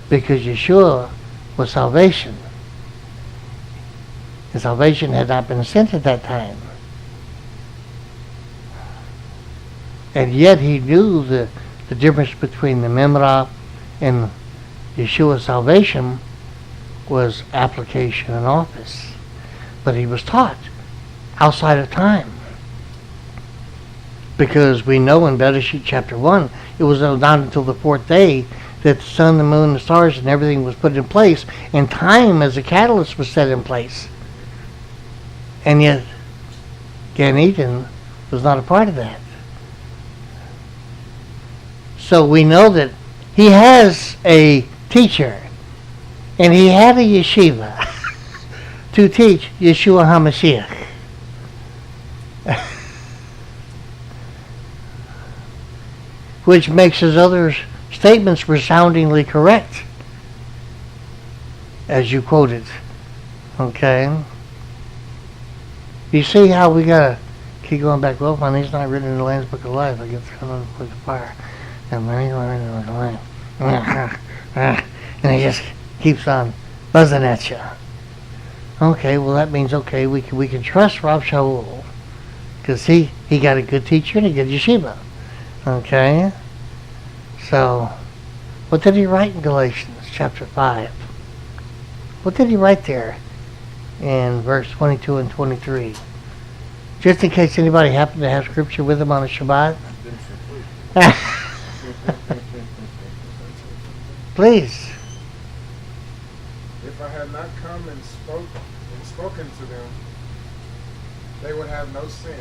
because Yeshua was salvation. And salvation had not been sent at that time. And yet he knew the difference between the Memra and Yeshua's salvation was application and office. But he was taught outside of time. Because we know in Bereshit chapter 1, it was not until the fourth day that the sun, the moon, the stars, and everything was put in place, and time as a catalyst was set in place. And yet, Gan Eden was not a part of that. So we know that he has a teacher, and he had a yeshiva to teach Yeshua HaMashiach. Which makes his other statements resoundingly correct, as you quoted. Okay? You see how we gotta keep going back. Well, my name's not written in the Lamb's Book of Life. I get to come on the Book of Fire. And my name's not written in the Book of Life. And it just keeps on buzzing at you. Okay, well that means, okay, we can trust Rav Shaul. Because he got a good teacher and a good yeshiva. Okay? So, what did he write in Galatians chapter 5? What did he write there in verse 22 and 23? Just in case anybody happened to have scripture with him on a Shabbat. Please. If I had not come and spoken to them, they would have no sin.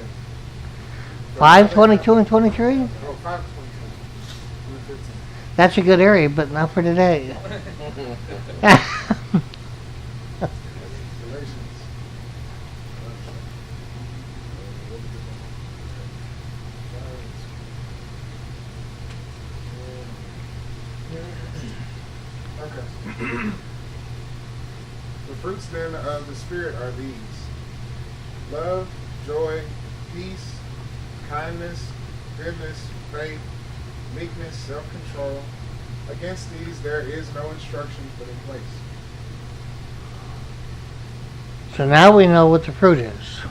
5:22 and 23? Oh, 5:22. That's a good area, but not for today. The fruits then of the Spirit are these: love, joy, peace, kindness, goodness, faith, meekness, self-control. Against these there is no instruction put in place. So now we know what the fruit is.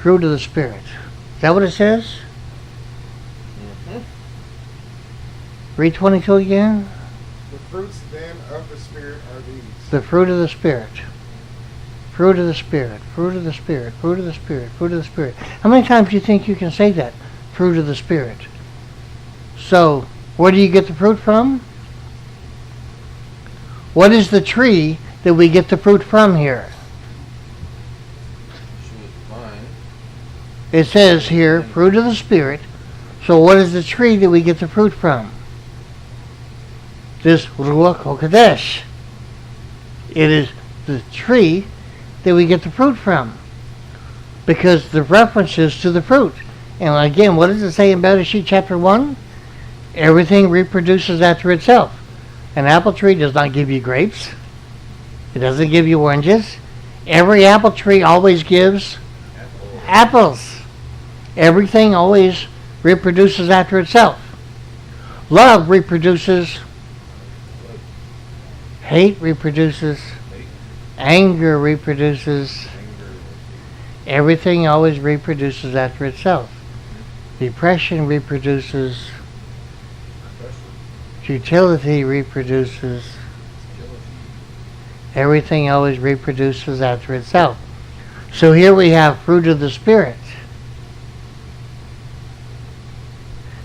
Fruit of the Spirit. Is that what it says? Read 22 again. The fruits then of the Spirit are these: The fruit of the Spirit. Fruit of the Spirit. Fruit of the Spirit. Fruit of the Spirit. Fruit of the Spirit. How many times do you think you can say that? Fruit of the Spirit. So, where do you get the fruit from? What is the tree that we get the fruit from here? It says here, fruit of the Spirit. So what is the tree that we get the fruit from? This Ruach HaKodesh. It is the tree that we get the fruit from. Because the references to the fruit. And again, what does it say in Bereshit chapter 1? Everything reproduces after itself. An apple tree does not give you grapes. It doesn't give you oranges. Every apple tree always gives apples. Everything always reproduces after itself. Love reproduces. Hate reproduces. Anger reproduces. Everything always reproduces after itself. Depression reproduces. Futility reproduces. Everything always reproduces after itself. So here we have fruit of the Spirit.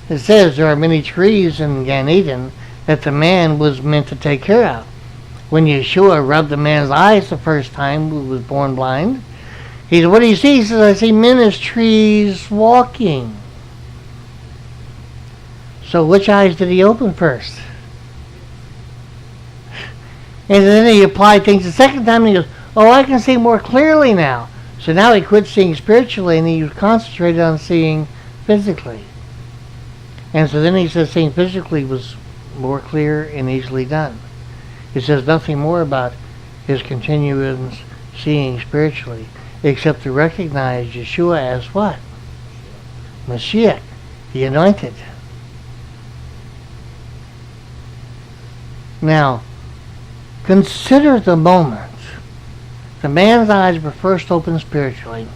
It says there are many trees in Gan Eden that the man was meant to take care of. When Yeshua rubbed the man's eyes the first time, who was born blind, he said, what do you see? He says, I see men as trees walking. So which eyes did he open first? And then he applied things the second time and he goes, oh, I can see more clearly now. So now he quit seeing spiritually and he was concentrated on seeing physically. And so then he says seeing physically was more clear and easily done. He says nothing more about his continuance seeing spiritually except to recognize Yeshua as what? Mashiach, the anointed. Now, consider the moment. The man's eyes were first opened spiritually.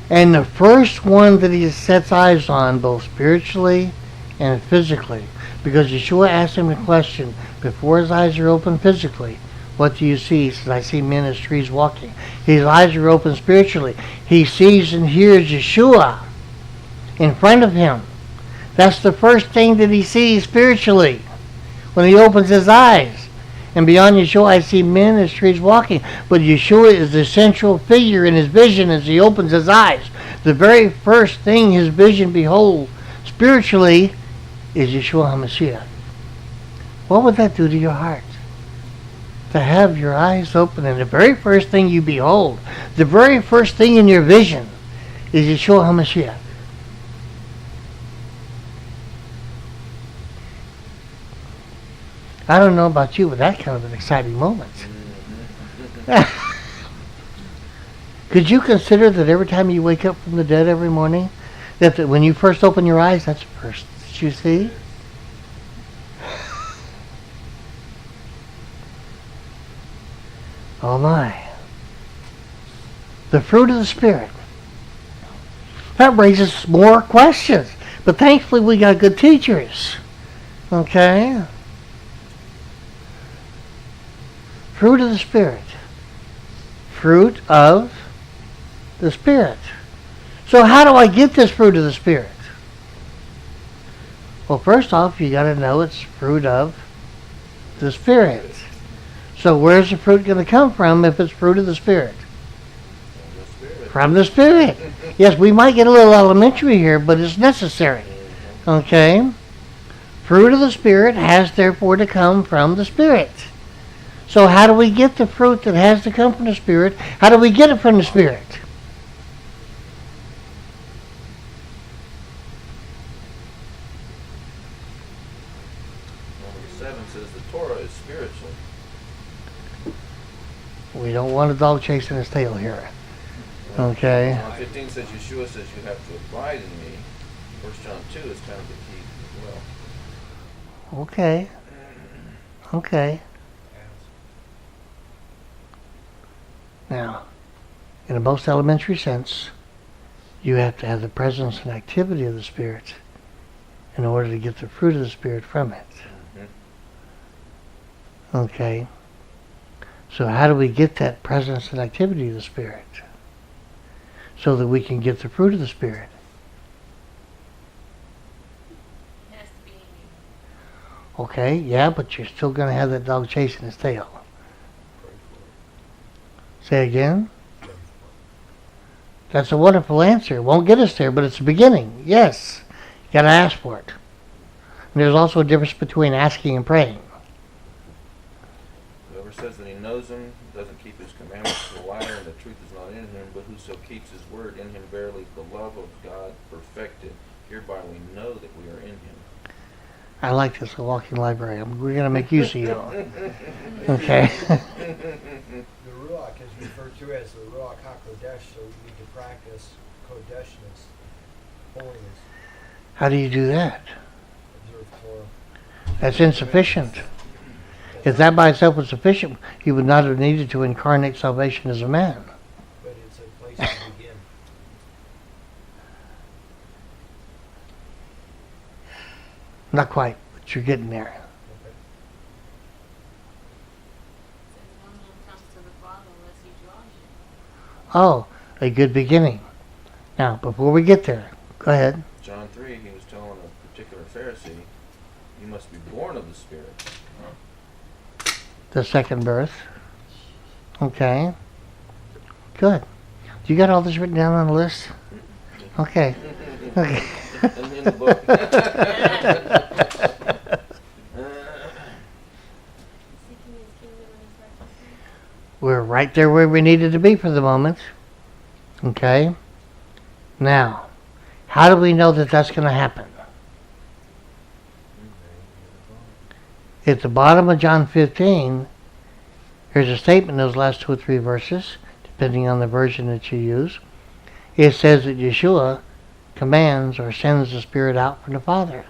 And the first one that he sets eyes on, both spiritually and physically, because Yeshua asked him a question before his eyes are open physically, What do you see? He says, I see men as trees walking. His eyes are open spiritually. He sees and hears Yeshua in front of him. That's the first thing that he sees spiritually when he opens his eyes. And beyond Yeshua, I see men as trees walking. But Yeshua is the central figure in his vision as he opens his eyes. The very first thing his vision beholds spiritually is Yeshua HaMashiach. What would that do to your heart? To have your eyes open and the very first thing you behold, the very first thing in your vision is Yeshua HaMashiach. I don't know about you, but that's kind of an exciting moment. Could you consider that every time you wake up from the dead every morning, that when you first open your eyes, that's the first that you see? Oh my. The fruit of the Spirit. That raises more questions. But thankfully we got good teachers. Okay? Fruit of the Spirit. Fruit of the Spirit. So how do I get this fruit of the Spirit? Well, first off, you got to know it's fruit of the Spirit. So where's the fruit going to come from if it's fruit of the Spirit? From the Spirit. Yes, we might get a little elementary here, but it's necessary. Okay? Fruit of the Spirit has therefore to come from the Spirit. So how do we get the fruit that has to come from the Spirit? How do we get it from the Spirit? Number 7 says the Torah is spiritual. We don't want a dog chasing his tail here. Okay. John 15 says Yeshua says you have to abide in me. 1 John 2 is kind of the key as well. Okay. Okay. Now, in the most elementary sense, you have to have the presence and activity of the Spirit in order to get the fruit of the Spirit from it. Okay. So how do we get that presence and activity of the Spirit? So that we can get the fruit of the Spirit. It has to be in you. Okay, yeah, but you're still going to have that dog chasing his tail. Say again? That's a wonderful answer. It won't get us there, but it's a beginning. Yes. You got to ask for it. And there's also a difference between asking and praying. Whoever says that he knows him doesn't keep his commandments is a liar, and the truth is not in him. But whoso keeps his word, in him verily the love of God perfected. Hereby we know that we are in him. I like this, a walking library. We're going to make use of you. Okay. The Ruach is referred to as the Ruach HaKodesh, so we need to practice Kodeshness, holiness, How do you do that? observe Torah. That's insufficient. If that by itself was sufficient, he would not have needed to incarnate salvation as a man. But it's a place to begin. Not quite, but you're getting there. Okay. It says no man comes to the Father unless he draws you. Oh, a good beginning. Now, before we get there, go ahead. John 3, he was telling a particular Pharisee, you must be born of the Spirit. The second birth. Okay. Good. You got all this written down on the list? Okay. Okay. And in the book. Seeking his kingdom and his righteousness. We're right there where we needed to be for the moment. Okay. Now, how do we know that that's going to happen? At the bottom of John 15, here's a statement in those last 2 or 3 verses, depending on the version that you use. It says that Yeshua commands or sends the Spirit out from the Father.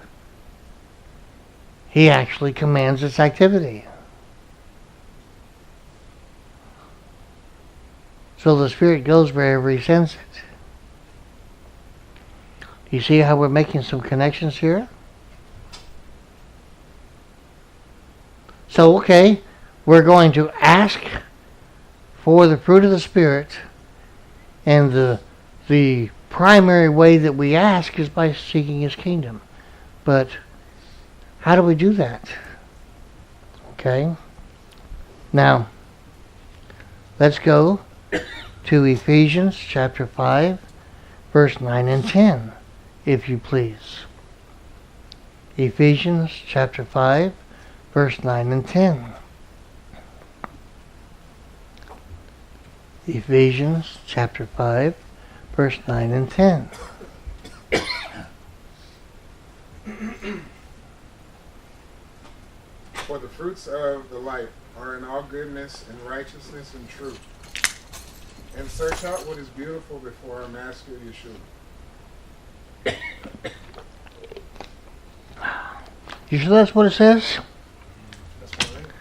He actually commands its activity. So the Spirit goes wherever He sends it. You see how we're making some connections here? So, okay, we're going to ask for the fruit of the Spirit, and the primary way that we ask is by seeking His kingdom. But how do we do that? Okay. Now, let's go to Ephesians chapter 5, verse 9 and 10, if you please. Ephesians chapter 5, verse 9 and 10. Ephesians chapter 5, verse 9 and 10. For the fruits of the light are in all goodness and righteousness and truth. And search out what is beautiful before our Master Yeshua. You sure that's what it says? That's what it is.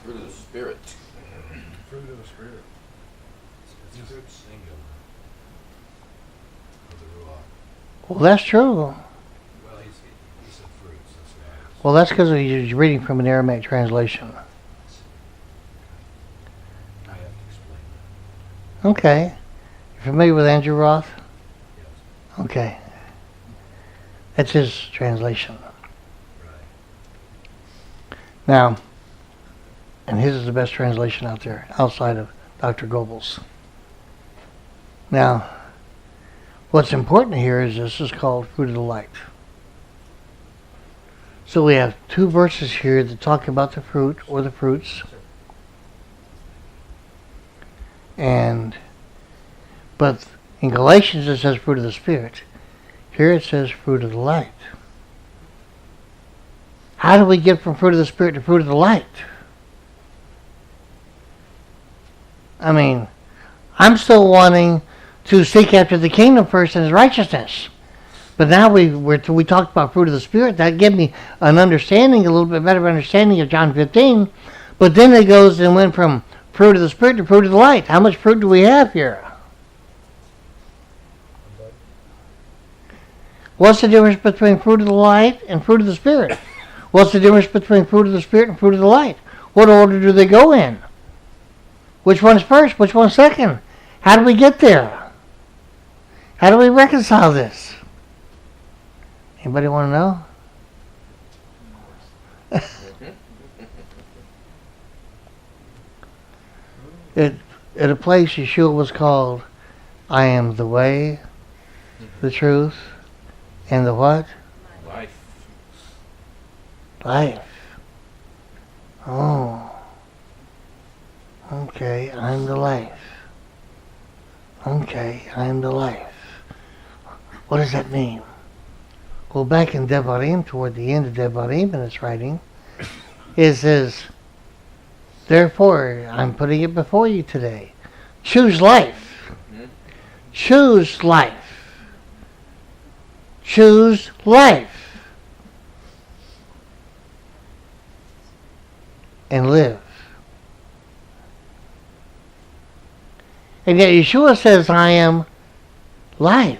Fruit of the Spirit. Fruit of the Spirit. It's a good singular of the Ruach. Well, that's true. Well, he said fruits. That's what I was. Well, that's because he's reading from an Aramaic translation. I have to explain that. Okay. You familiar with Andrew Roth? Yes. Okay. That's his translation. Right. Now, and his is the best translation out there, outside of Dr. Goebbels. Now, what's important here is this is called fruit of the light. So we have two verses here that talk about the fruit or the fruits. But in Galatians it says fruit of the Spirit. Here it says fruit of the light. How do we get from fruit of the Spirit to fruit of the light? I mean, I'm still wanting to seek after the kingdom first and His righteousness. But now we talked about fruit of the Spirit. That gave me an understanding, a little bit better understanding of John 15. But then it goes and went from fruit of the Spirit to fruit of the light. How much fruit do we have here? What's the difference between fruit of the light and fruit of the Spirit? What's the difference between fruit of the Spirit and fruit of the light? What order do they go in? Which one's first? Which one's second? How do we get there? How do we reconcile this? Anybody want to know? At a place Yeshua was called, I am the way, the truth, and the what? Life. Life. Oh. Okay, I'm the life. Okay, I'm the life. What does that mean? Well, back in Devarim, toward the end of Devarim in its writing, it says, therefore, I'm putting it before you today. Choose life. Choose life. Choose life. And live. And yet Yeshua says, I am life.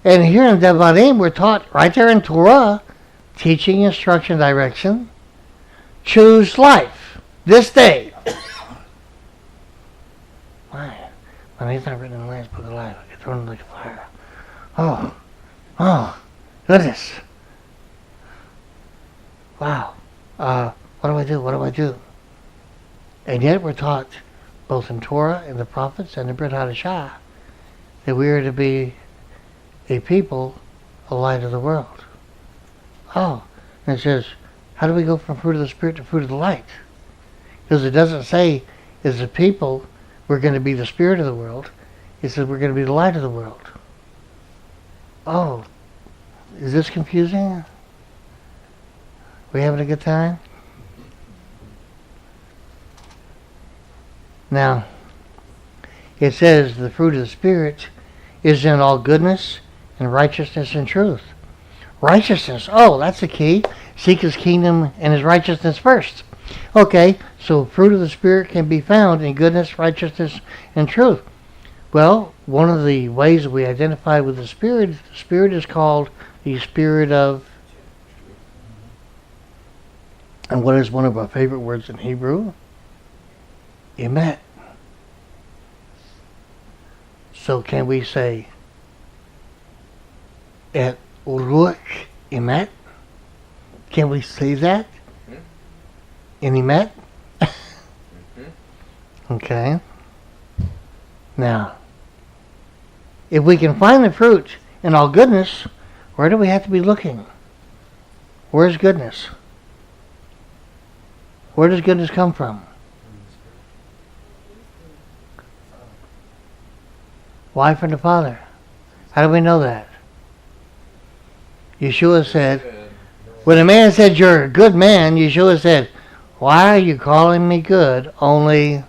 And here in Devarim, we're taught right there in Torah, teaching, instruction, direction. Choose life this day. Why? My name's not written in the Lamb's Book of Life. I get thrown in the lake of fire. Oh, goodness. Wow. What do I do? What do I do? And yet we're taught, both in Torah and the prophets and the Brit Hadashah, that we are to be a people, a light of the world. Oh, and it says, how do we go from fruit of the Spirit to fruit of the light? Because it doesn't say, as a people, we're going to be the spirit of the world. It says we're going to be the light of the world. Oh, is this confusing? We having a good time? Now, it says the fruit of the Spirit is in all goodness and righteousness and truth. Righteousness, oh, that's the key. Seek His kingdom and His righteousness first. Okay, so fruit of the Spirit can be found in goodness, righteousness, and truth. Well, one of the ways we identify with the Spirit is called the Spirit of And what is one of our favorite words in Hebrew? Emet. So can we say et uruach emet? Can we say that? In emet? Okay. Now, if we can find the fruit in all goodness, where do we have to be looking? Where's goodness? Where does goodness come from? Why from the Father? How do we know that? Yeshua said, when a man said, you're a good man, Yeshua said, why are you calling me good? Only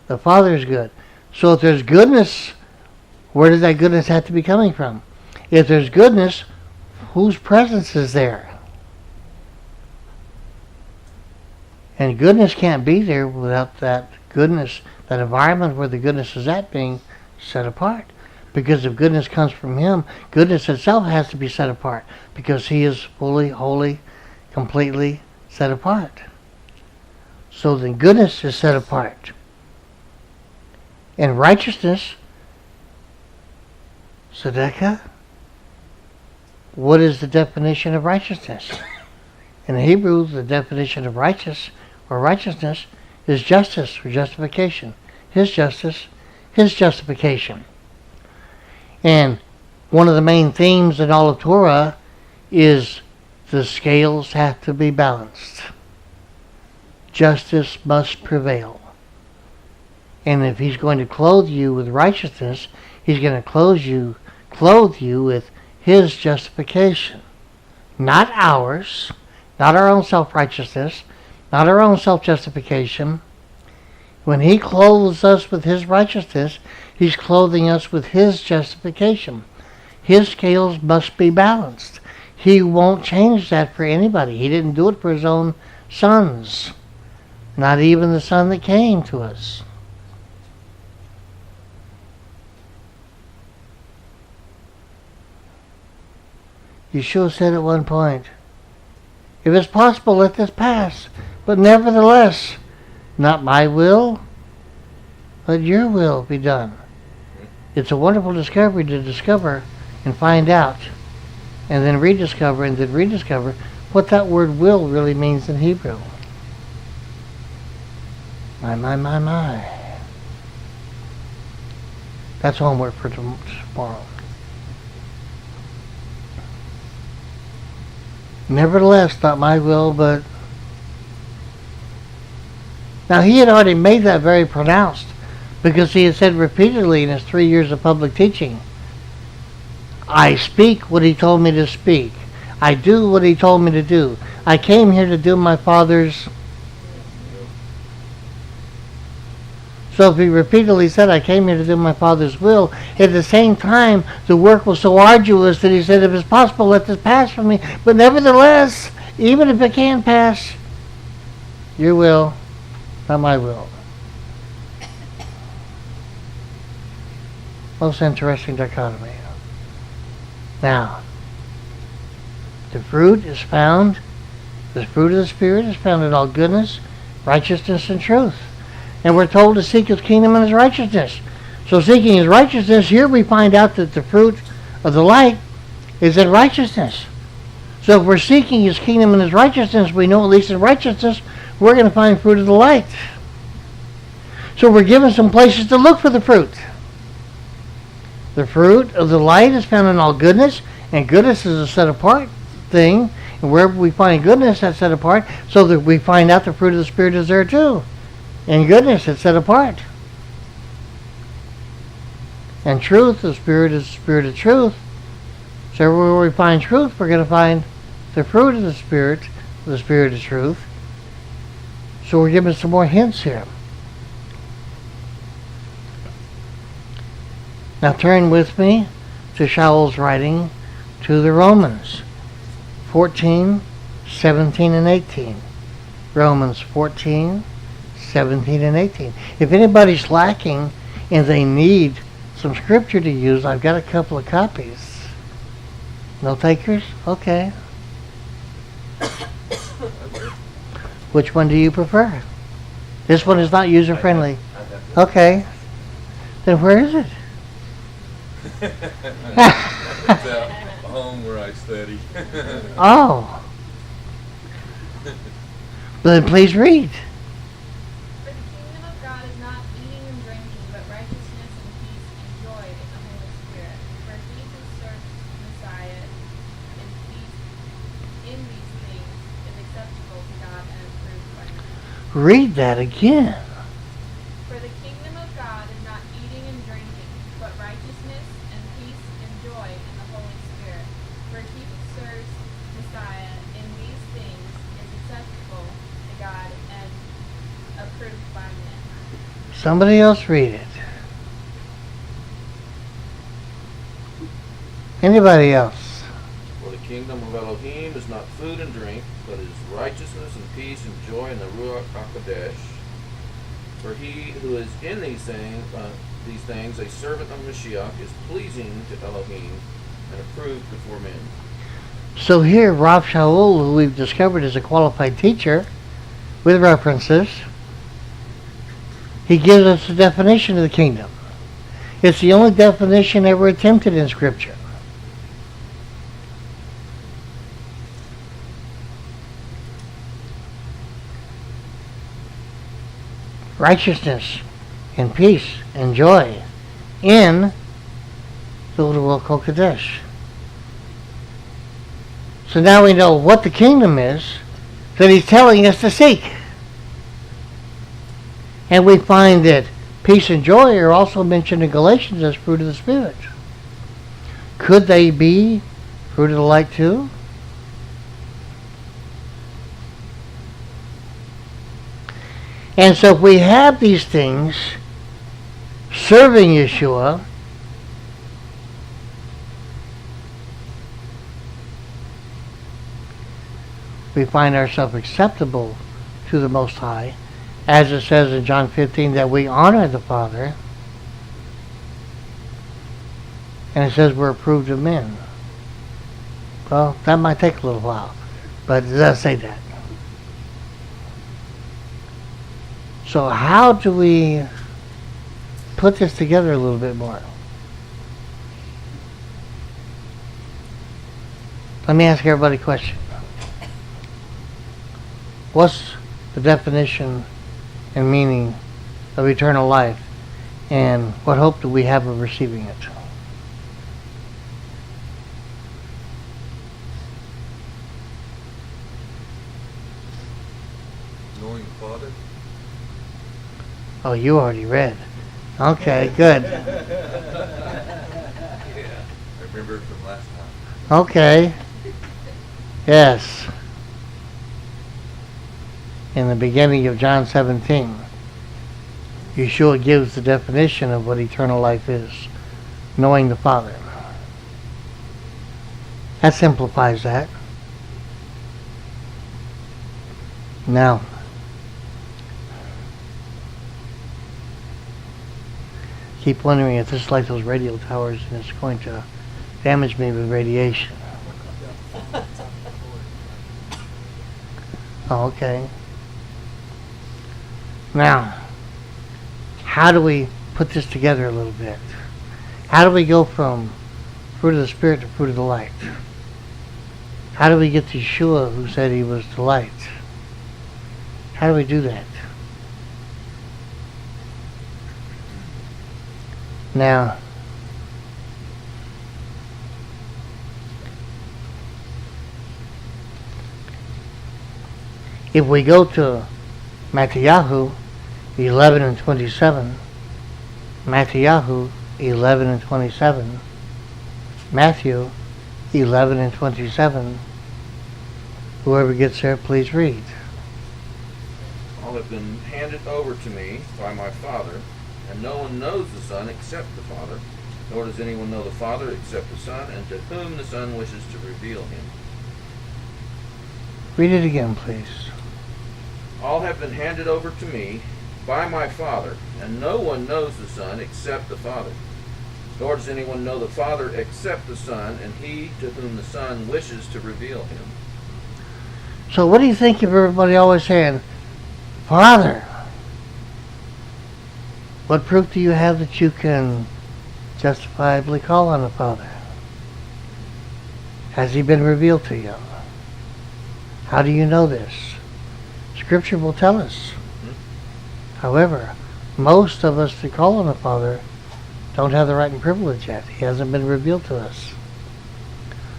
the Father is good. So if there's goodness, where does that goodness have to be coming from? If there's goodness, whose presence is there? And goodness can't be there without that goodness, that environment where the goodness is at being set apart. Because if goodness comes from Him, goodness itself has to be set apart. Because He is fully, wholly, completely set apart. So then goodness is set apart. And righteousness, tzedakah, what is the definition of righteousness? In Hebrew, the definition of righteous or righteousness is justice or justification. His justice, His justification. And one of the main themes in all of Torah is the scales have to be balanced. Justice must prevail. And if He's going to clothe you with righteousness, He's going to clothe you with His justification. Not ours, not our own self-righteousness, not our own self-justification. When He clothes us with His righteousness, He's clothing us with His justification. His scales must be balanced. He won't change that for anybody. He didn't do it for His own sons. Not even the Son that came to us. Yeshua said at one point, if it's possible, let this pass. But nevertheless, not my will, but your will be done. It's a wonderful discovery to discover and find out, and then rediscover what that word will really means in Hebrew. My. That's homework for tomorrow. Nevertheless, not my will, but... Now, He had already made that very pronounced, because He had said repeatedly in His 3 years of public teaching, I speak what He told me to speak. I do what He told me to do. I came here to do my Father's... So if He repeatedly said, I came here to do my Father's will, at the same time, the work was so arduous that He said, if it's possible, let this pass from me. But nevertheless, even if it can pass, your will, not my will. Most interesting dichotomy. Now, the fruit is found, the fruit of the Spirit is found in all goodness, righteousness, and truth. And we're told to seek His kingdom and His righteousness. So seeking His righteousness, here we find out that the fruit of the light is in righteousness. So if we're seeking His kingdom and His righteousness, we know at least in righteousness, we're going to find fruit of the light. So we're given some places to look for the fruit. The fruit of the light is found in all goodness, and goodness is a set apart thing. And wherever we find goodness, that's set apart, so that we find out the fruit of the Spirit is there too. And goodness, it's set apart. And truth, the Spirit is the Spirit of truth. So where we find truth, we're going to find the fruit of the Spirit of truth. So we're given some more hints here. Now turn with me to Shaul's writing to the Romans 14, 17, and 18. Romans 14, 17, and 18. If anybody's lacking and they need some scripture to use, I've got a couple of copies. No takers? Okay. Which one do you prefer? This one is not user friendly. Okay. Then where is it? It's at home where I study. Oh. Then please read. For the kingdom of God is not eating and drinking, but righteousness and peace and joy in the Holy Spirit. For he who serves Messiah in peace in these things is acceptable to God and approved by men. Read that again. For the kingdom of God is not eating and drinking, but righteousness and peace and joy in the Holy Spirit. For he who serves Messiah in these things is acceptable to God and approved by men. Somebody else read it. Anybody else? For the kingdom of Elohim is not food and drink, but is righteousness and peace and joy in the Ruach HaKodesh. For he who is in these things, a servant of Mashiach, is pleasing to Elohim and approved before men. So here, Rav Shaul, who we've discovered is a qualified teacher, with references, he gives us a definition of the kingdom. It's the only definition ever attempted in Scripture. Righteousness and peace and joy in the Ruach HaKodesh. So now we know what the kingdom is that he's telling us to seek. And we find that peace and joy are also mentioned in Galatians as fruit of the Spirit. Could they be fruit of the light too? And so if we have these things serving Yeshua, we find ourselves acceptable to the Most High, as it says in John 15 that we honor the Father, and it says we're approved of men. Well, that might take a little while, but it does say that. So how do we put this together a little bit more? Let me ask everybody a question. What's the definition and meaning of eternal life, and what hope do we have of receiving it? Knowing the Father. Oh, you already read. Okay, good. Yeah. I remember it from last time. Okay. Yes. In the beginning of John 17, Yeshua gives the definition of what eternal life is, knowing the Father. That simplifies that. Now, keep wondering if this is like those radio towers and it's going to damage me with radiation. Oh, okay. Now, how do we put this together a little bit? How do we go from fruit of the Spirit to fruit of the light? How do we get to Yeshua, who said he was the light? How do we do that? Now, if we go to Matthew 11 and 27, Matthew 11 and 27, Matthew 11 and 27, whoever gets there, please read. All have been handed over to me by my Father, and no one knows the Son except the Father, nor does anyone know the Father except the Son, and to whom the Son wishes to reveal him. Read it again, please. All have been handed over to me by my Father, and no one knows the Son except the Father, nor does anyone know the Father except the Son, and he to whom the Son wishes to reveal him. So what do you think of everybody always saying, Father? What proof do you have that you can justifiably call on the Father? Has he been revealed to you? How do you know this? Scripture will tell us. However, most of us that call on the Father don't have the right and privilege yet. He hasn't been revealed to us.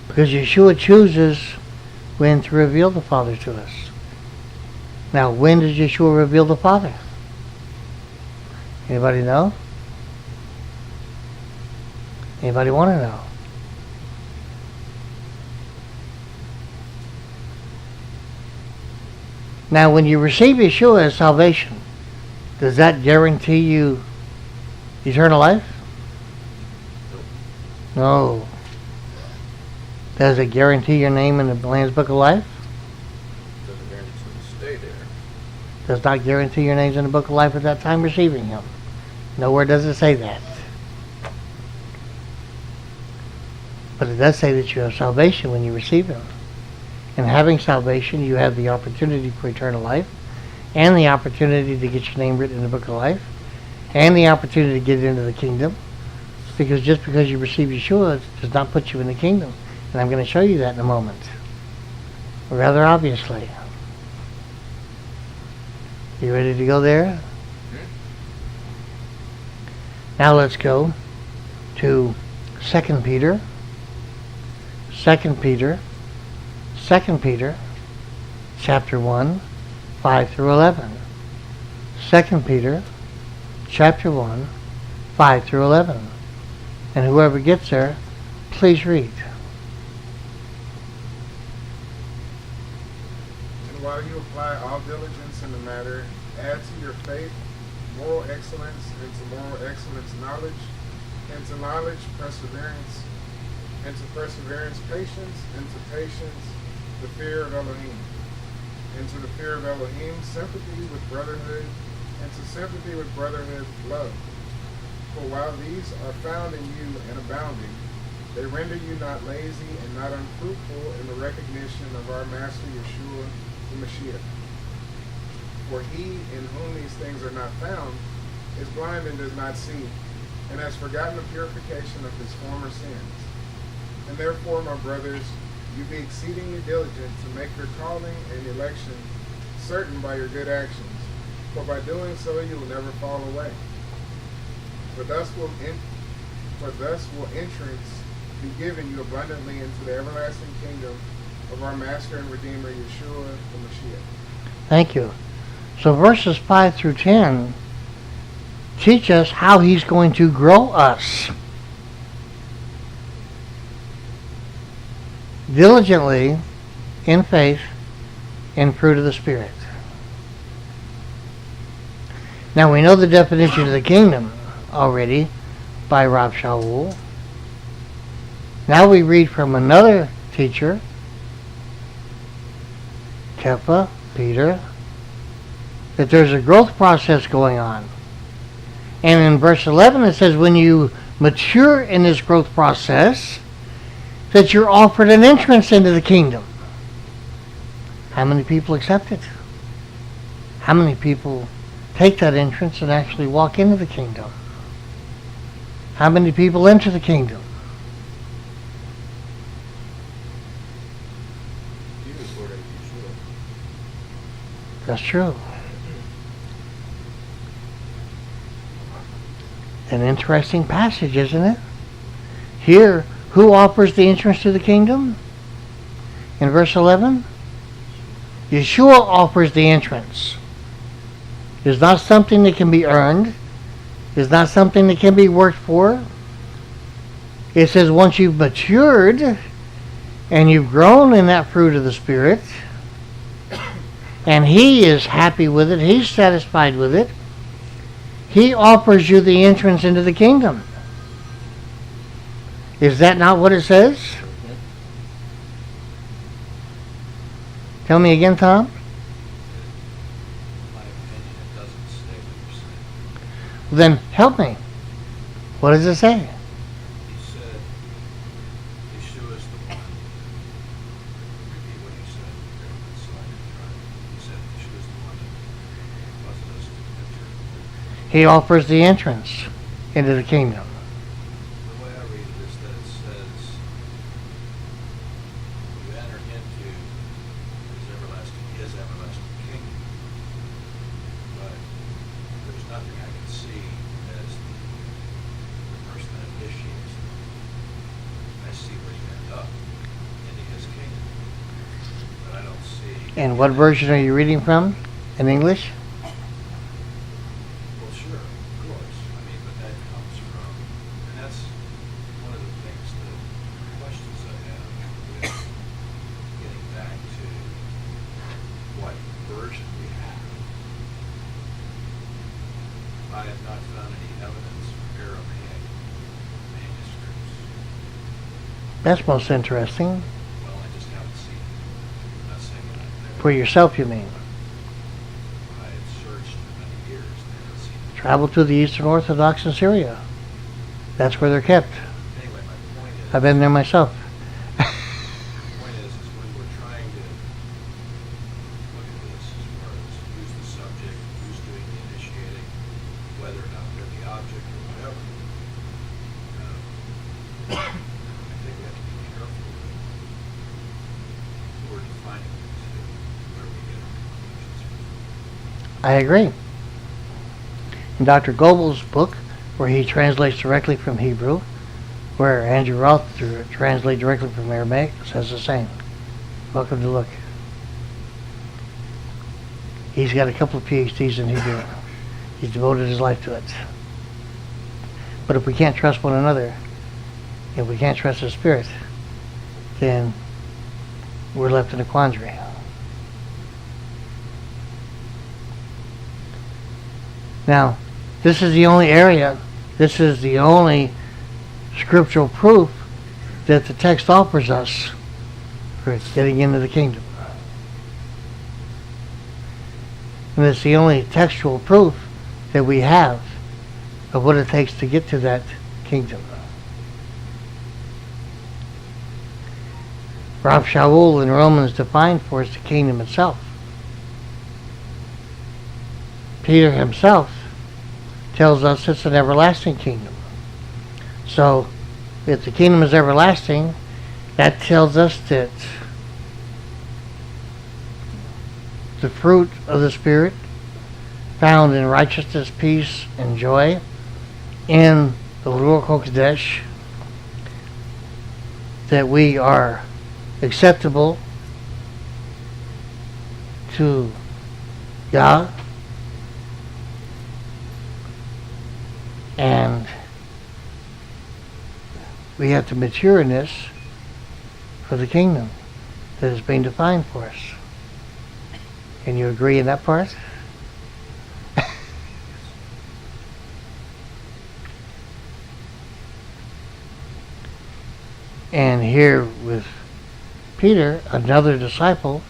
Because Yeshua chooses when to reveal the Father to us. Now, when does Yeshua reveal the Father? Anybody know? Anybody want to know? Now, when you receive Yeshua as salvation, does that guarantee you eternal life? No. Does it guarantee your name in the Lamb's Book of Life? Doesn't guarantee it's going to stay there. Does not guarantee your name's in the Book of Life at that time receiving Him. Nowhere does it say that. But it does say that you have salvation when you receive Him. And having salvation, you have the opportunity for eternal life, and the opportunity to get your name written in the Book of Life, and the opportunity to get into the kingdom. Because just because you receive Yeshua does not put you in the kingdom. And I'm going to show you that in a moment. Rather obviously. You ready to go there? Now let's go to 2 Peter. 2 Peter. 2 Peter chapter 1, 5 through 11. 2 Peter chapter 1, 5 through 11. And whoever gets there, please read. And while you apply all diligence in the matter, add to your faith moral excellence, and to moral excellence knowledge, and to knowledge perseverance, and to perseverance patience, and to patience the fear of Elohim, and to the fear of Elohim sympathy with brotherhood, and to sympathy with brotherhood love. For while these are found in you and abounding, they render you not lazy and not unfruitful in the recognition of our Master Yeshua the Mashiach. For he in whom these things are not found is blind and does not see, and has forgotten the purification of his former sins. And therefore, my brothers, you be exceedingly diligent to make your calling and election certain by your good actions, for by doing so you will never fall away. For thus will entrance be given you abundantly into the everlasting kingdom of our Master and Redeemer Yeshua the Mashiach. Thank you. So verses 5 through 10 teach us how He's going to grow us diligently in faith and fruit of the Spirit. Now we know the definition of the kingdom already by Rav Shaul. Now we read from another teacher, Kefa, Peter, that there's a growth process going on. And in verse 11 it says when you mature in this growth process, that you're offered an entrance into the kingdom. How many people accept it? How many people take that entrance and actually walk into the kingdom? How many people enter the kingdom? That's true. An interesting passage, isn't it? Here, who offers the entrance to the kingdom? In verse 11, Yeshua offers the entrance. It's not something that can be earned. It's not something that can be worked for. It says once you've matured and you've grown in that fruit of the Spirit, and He is happy with it, He's satisfied with it, He offers you the entrance into the kingdom. Is that not what it says? Tell me again, Tom. In my opinion, it doesn't say what you're saying. Then help me. What does it say? He said, Yeshua is the one. Repeat what he said. He offers the entrance into the kingdom. The way I read it is that it says, you enter into his everlasting kingdom. But there's nothing I can see as the person that initiates it. I see where you end up into his kingdom. But I don't see. And what version are you reading from? In English? Well, sure, of course. I mean, but that comes from, and that's one of the things, the questions I have with getting back to what version we have. I have not found any evidence of Aramaic manuscripts. That's most interesting. Well, I just haven't seen it. I'm not saying that there. For yourself, you mean? I have searched for many years and haven't seen it. Travel to the Eastern Orthodox in Syria. That's where they're kept. Anyway, my point is. I've been there myself. The point is when we're trying to look at this as far as who's the subject, who's doing the initiating, whether or not they're the object or whatever, I think we have to be careful with who we're defining things to, where we get our conclusions from. I agree. In Dr. Goebel's book, where he translates directly from Hebrew, where Andrew Roth translates directly from Aramaic, says the same. Welcome to look. He's got a couple of PhDs in Hebrew. He's devoted his life to it. But if we can't trust one another, if we can't trust the Spirit, then we're left in a quandary. Now, this is the only area, this is the only scriptural proof that the text offers us for getting into the kingdom. And it's the only textual proof that we have of what it takes to get to that kingdom. Rav Shaul in Romans defined for us the kingdom itself. Peter himself tells us it's an everlasting kingdom. So, if the kingdom is everlasting, that tells us that the fruit of the Spirit found in righteousness, peace, and joy in the Ruach HaKodesh, that we are acceptable to Yah, and we have to mature in this for the kingdom that is being defined for us. Can you agree in that part? And here with Peter, another disciple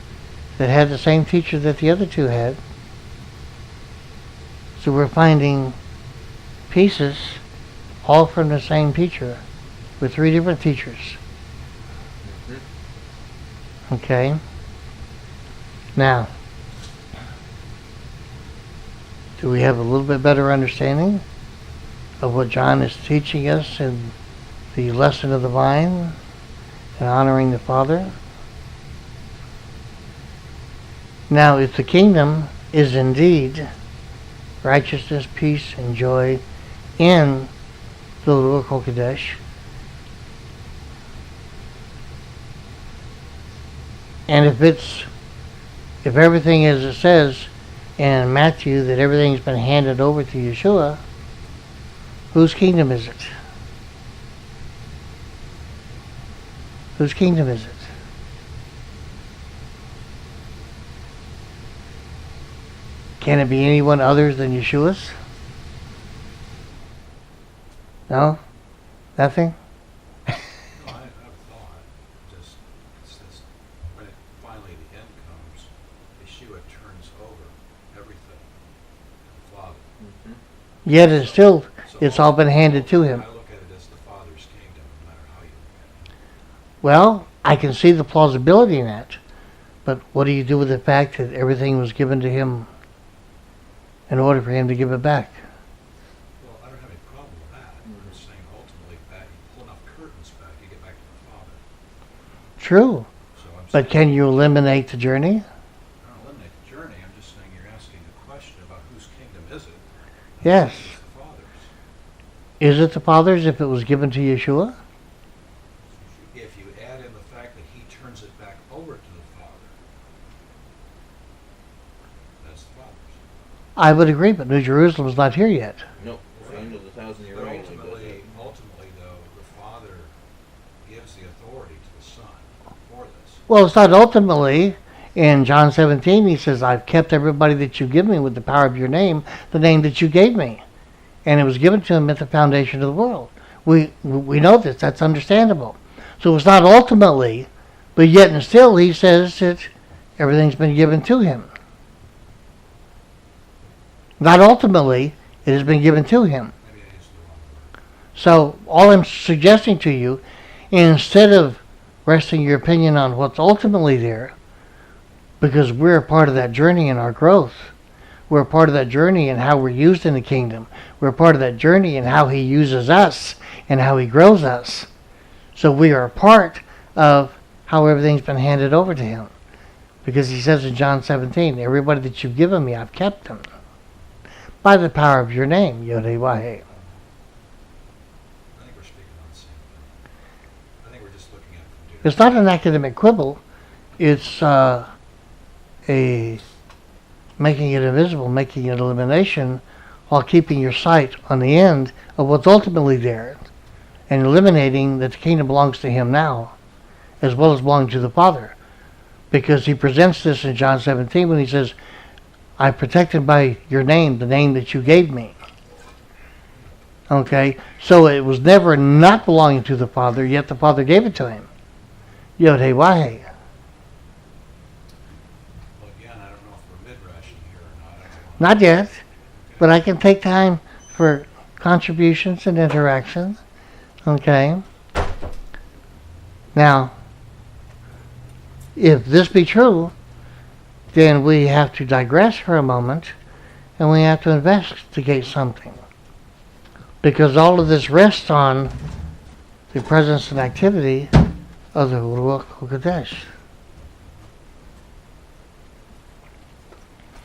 that had the same teacher that the other two had. So we're finding pieces all from the same teacher with three different teachers. Okay? Now, do we have a little bit better understanding of what John is teaching us in the lesson of the vine and honoring the Father? Now, if the kingdom is indeed righteousness, peace, and joy in the Ruach HaKodesh, and if everything as it says in Matthew that everything's been handed over to Yeshua, whose kingdom is it? Whose kingdom is it? Can it be anyone other than Yeshua's? No? Nothing? No, I thought, just, it says, when it finally the end comes, Yeshua turns over everything to the Father. Yet it's all been handed to him. I look at it as the Father's kingdom, no matter how you look at it. Well, I can see the plausibility in that. But what do you do with the fact that everything was given to him in order for him to give it back? presence back. You get back to the Father. True. So I'm But can you eliminate the journey? I don't eliminate the journey. I'm just saying you're asking a question about whose kingdom is it. Yes. It's the Father's. Is it the Father's if it was given to Yeshua? If you add in the fact that he turns it back over to the Father, that's the Father's. I would agree, but New Jerusalem's not here yet. No, it's the end of the 1,000-year But reign. ultimately, though, the Father gives the authority to the Son for this. Well, it's not ultimately. In John 17, he says, I've kept everybody that you give me with the power of your name, the name that you gave me. And it was given to him at the foundation of the world. We know this. That's understandable. So it's not ultimately, but yet and still he says that everything's been given to him. Not ultimately, it has been given to him. Maybe I used the wrong word. So all I'm suggesting to you, instead of resting your opinion on what's ultimately there, because we're a part of that journey in our growth, we're a part of that journey in how we're used in the kingdom, we're a part of that journey in how he uses us and how he grows us. So we are a part of how everything's been handed over to him. Because he says in John 17, everybody that you've given me, I've kept them. By the power of your name, Yod-Heh-Wahe. I think we're speaking on the same thing. I think we're just looking at it from It's not an academic quibble. It's a making it invisible, making it elimination, while keeping your sight on the end of what's ultimately there, and eliminating that the kingdom belongs to him now, as well as belonging to the Father. Because he presents this in John 17 when he says, I protected by your name, the name that you gave me. Okay? So it was never not belonging to the Father, yet the Father gave it to him. Yod-Heh-Wahe. Well, again, I don't know if we're midrashing here or not. I don't wanna- Not yet, but I can take time for contributions and interactions. Okay? Now, if this be true, then we have to digress for a moment and we have to investigate something. Because all of this rests on the presence and activity of the Ruach HaKodesh.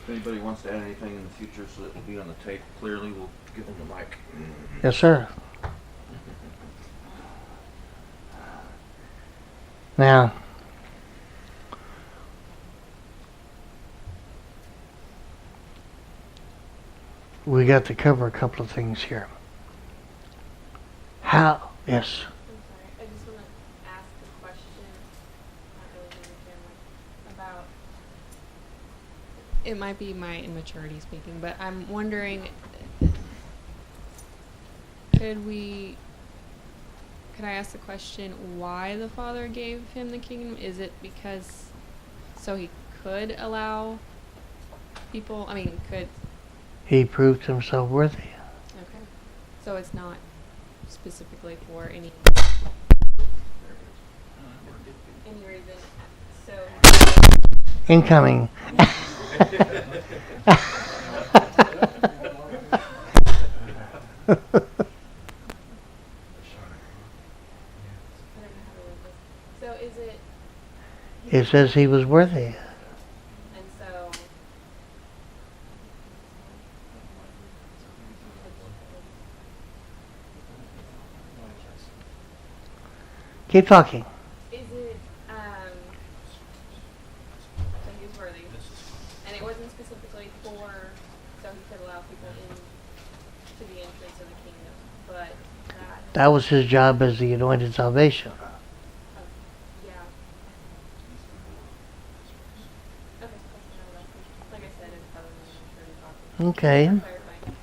If anybody wants to add anything in the future so that it will be on the tape clearly, we'll give them the mic. Yes, sir. Now, we got to cover a couple of things here. How? Yes. I'm sorry. I just want to ask a question. Not really in the camera. About. It might be my immaturity speaking, but I'm wondering. Could I ask the question why the Father gave him the kingdom? Is it because so he could allow people? I mean, could. He proved himself worthy. Okay. So it's not specifically for any reason. So Incoming. I don't know how to word this. So is it It says he was worthy. and so Keep talking. is it so he was worthy. And it wasn't specifically for so he could allow people in to the entrance of the kingdom, but That was his job as the anointed salvation. yeah. Okay, like I said, it's probably not sure Okay. clarifying.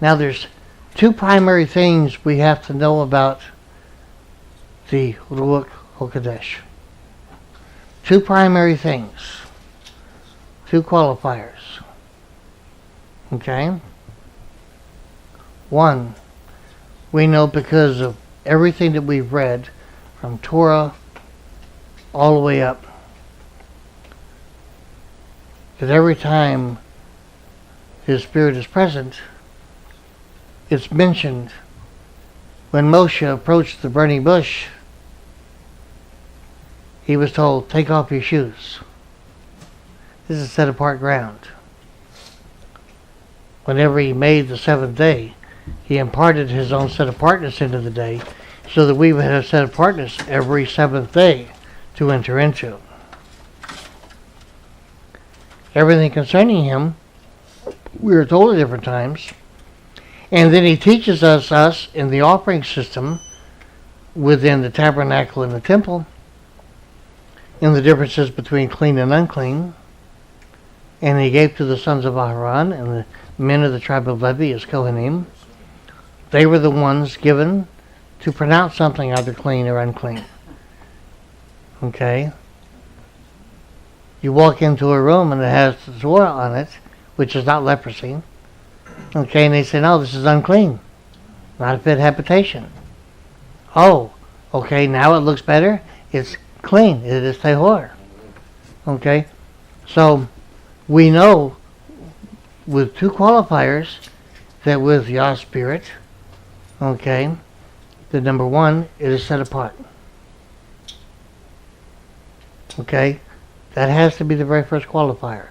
Now there's two primary things we have to know about the Ruach HaKodesh. Two primary things. Two qualifiers. Okay? One, we know because of everything that we've read from Torah all the way up, that every time His Spirit is present, it's mentioned When Moshe approached the burning bush, he was told, take off your shoes. This is set apart ground. Whenever he made the seventh day, he imparted his own set apartness into the day so that we would have set apartness every seventh day to enter into. Everything concerning him, we are told at different times. And then he teaches us in the offering system within the tabernacle and the temple, in the differences between clean and unclean. And he gave to the sons of Aharon and the men of the tribe of Levi as Kohanim. They were the ones given to pronounce something either clean or unclean. Okay? You walk into a room and it has the Torah on it, which is not leprosy. Okay, and they say, no, this is unclean. Not a fit habitation. Oh, okay, now it looks better. It's clean. It is tahor. Okay? So, we know with two qualifiers that with Yah's Spirit, okay, the number one, it is set apart. Okay? That has to be the very first qualifier.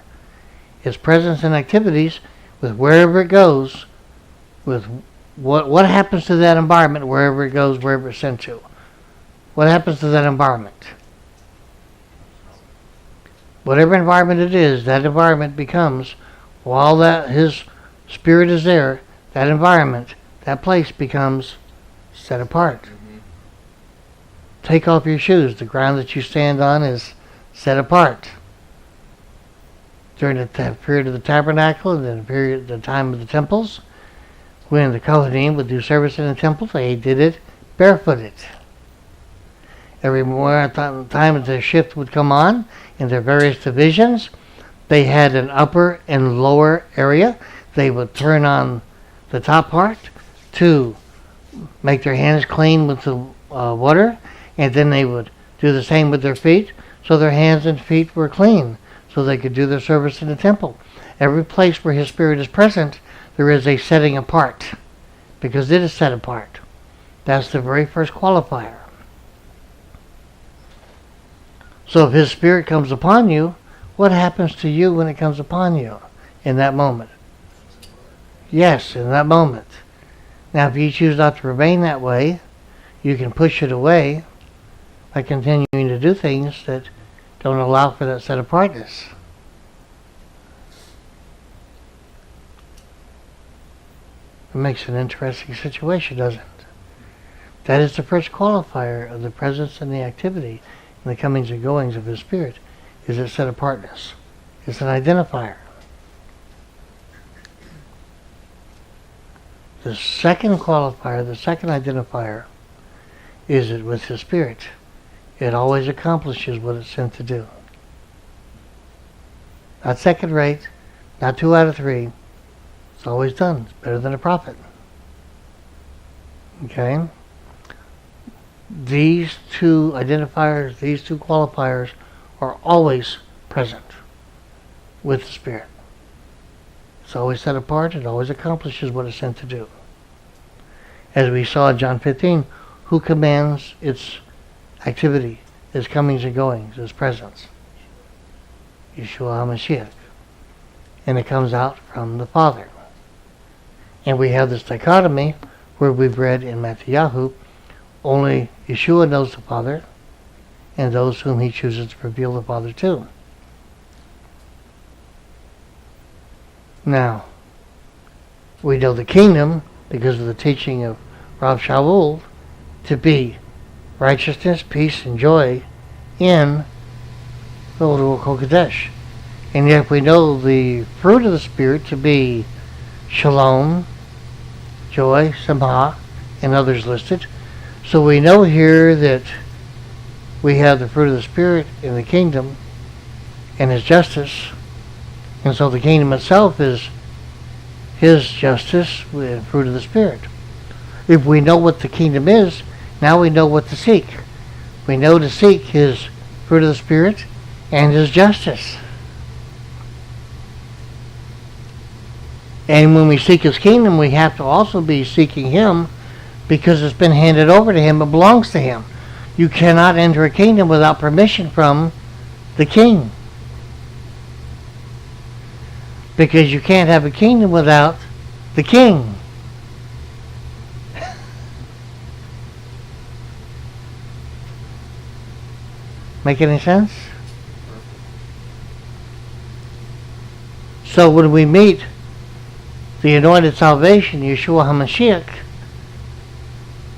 Its presence and activities with wherever it goes, with what happens to that environment wherever it goes, wherever it's sent to. What happens to that environment? Whatever environment it is, that environment becomes, while that his spirit is there, that environment, that place becomes set apart. Mm-hmm. Take off your shoes. The ground that you stand on is set apart. During the period of the tabernacle and the time of the temples, when the Kohanim would do service in the temple, they did it barefooted. Every time that the shift would come on in their various divisions, they had an upper and lower area. They would turn on the top part to make their hands clean with the water, and then they would do the same with their feet, so their hands and feet were clean, so they could do their service in the temple. Every place where his spirit is present, there is a setting apart, because it is set apart. That's the very first qualifier. So if his spirit comes upon you, what happens to you when it comes upon you in that moment? Yes, in that moment. Now if you choose not to remain that way, you can push it away by continuing to do things that don't allow for that set apartness. It makes an interesting situation, doesn't it? That is the first qualifier of the presence and the activity and the comings and goings of his spirit, is its set apartness. It's an identifier. The second qualifier, the second identifier, is that with his spirit, it always accomplishes what it's sent to do. Not second rate, not 2 out of 3. It's always done. It's better than a prophet. Okay? These two identifiers, these two qualifiers are always present with the Spirit. It's always set apart. It always accomplishes what it's sent to do. As we saw in John 15, who commands its activity, its comings and goings, its presence? Yeshua HaMashiach. And it comes out from the Father. And we have this dichotomy where we've read in Matthew, only Yeshua knows the Father and those whom he chooses to reveal the Father to. Now, we know the kingdom, because of the teaching of Rav Shaul, to be righteousness, peace, and joy in the Ruach HaKodesh. And yet we know the fruit of the Spirit to be shalom, joy, simcha, and others listed. So we know here that we have the fruit of the Spirit in the kingdom and his justice. And so the kingdom itself is his justice with fruit of the Spirit. If we know what the kingdom is, now we know what to seek. We know to seek his fruit of the Spirit and his justice. And when we seek his kingdom, we have to also be seeking him because it's been handed over to him. It belongs to him. You cannot enter a kingdom without permission from the king. Because you can't have a kingdom without the king. Make any sense? So when we meet the anointed salvation, Yeshua HaMashiach,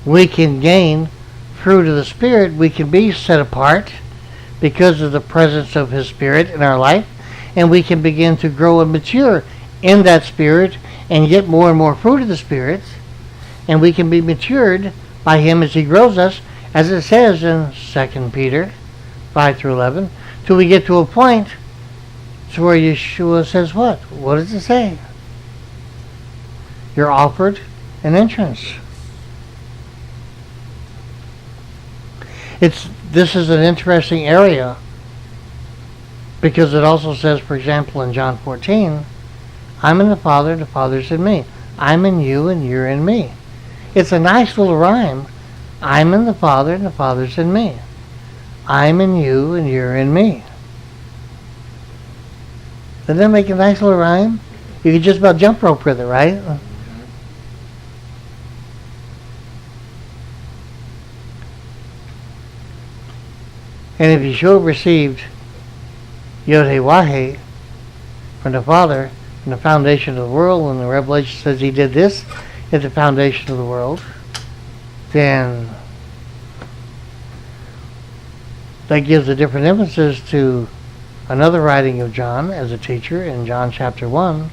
we can gain fruit of the Spirit. We can be set apart because of the presence of His Spirit in our life, and we can begin to grow and mature in that Spirit and get more and more fruit of the Spirit, and we can be matured by Him as He grows us, as it says in 2 Peter 5 through 11, till we get to a point to where Yeshua says what? What does it say? You're offered an entrance. This is an interesting area because it also says, for example, in John 14, I'm in the Father and the Father's in me. I'm in you and you're in me. It's a nice little rhyme. I'm in the Father and the Father's in me. I'm in you and you're in me. Doesn't that make a nice little rhyme? You could just about jump rope with it, right? And if Yeshua received Yod-Heh-Wah-Heh from the Father from the foundation of the world, and the Revelation says He did this at the foundation of the world, then that gives a different emphasis to another writing of John as a teacher in John chapter 1.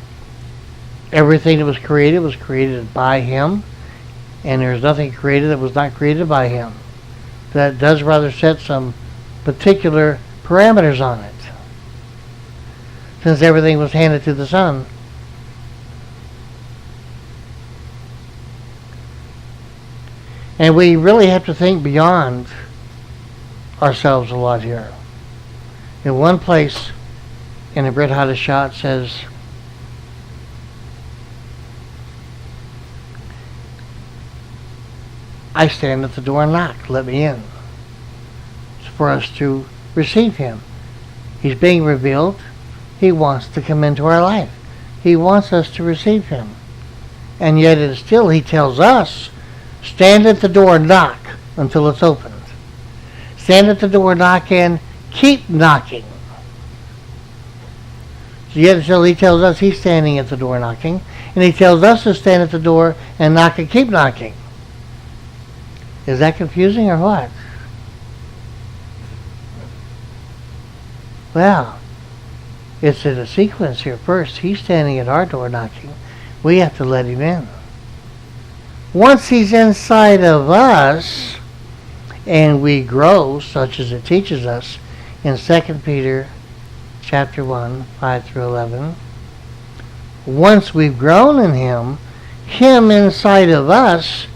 Everything that was created by Him, and there's nothing created that was not created by Him. That does rather set some particular parameters on it, since everything was handed to the Son. And we really have to think beyond ourselves a lot here. In one place in the Brit Hadashah it says, I stand at the door and knock, let me in. It's for us to receive Him. He's being revealed. He wants to come into our life. He wants us to receive Him. And yet and still He tells us, stand at the door and knock until it's opened. Stand at the door, knock, and keep knocking. So yet until He tells us He's standing at the door knocking, and He tells us to stand at the door and knock and keep knocking. Is that confusing or what? Well, it's in a sequence here. First, He's standing at our door knocking. We have to let Him in. Once He's inside of us, and we grow, such as it teaches us in 2 Peter chapter 1, 5 through 11, once we've grown in Him, Him inside of us,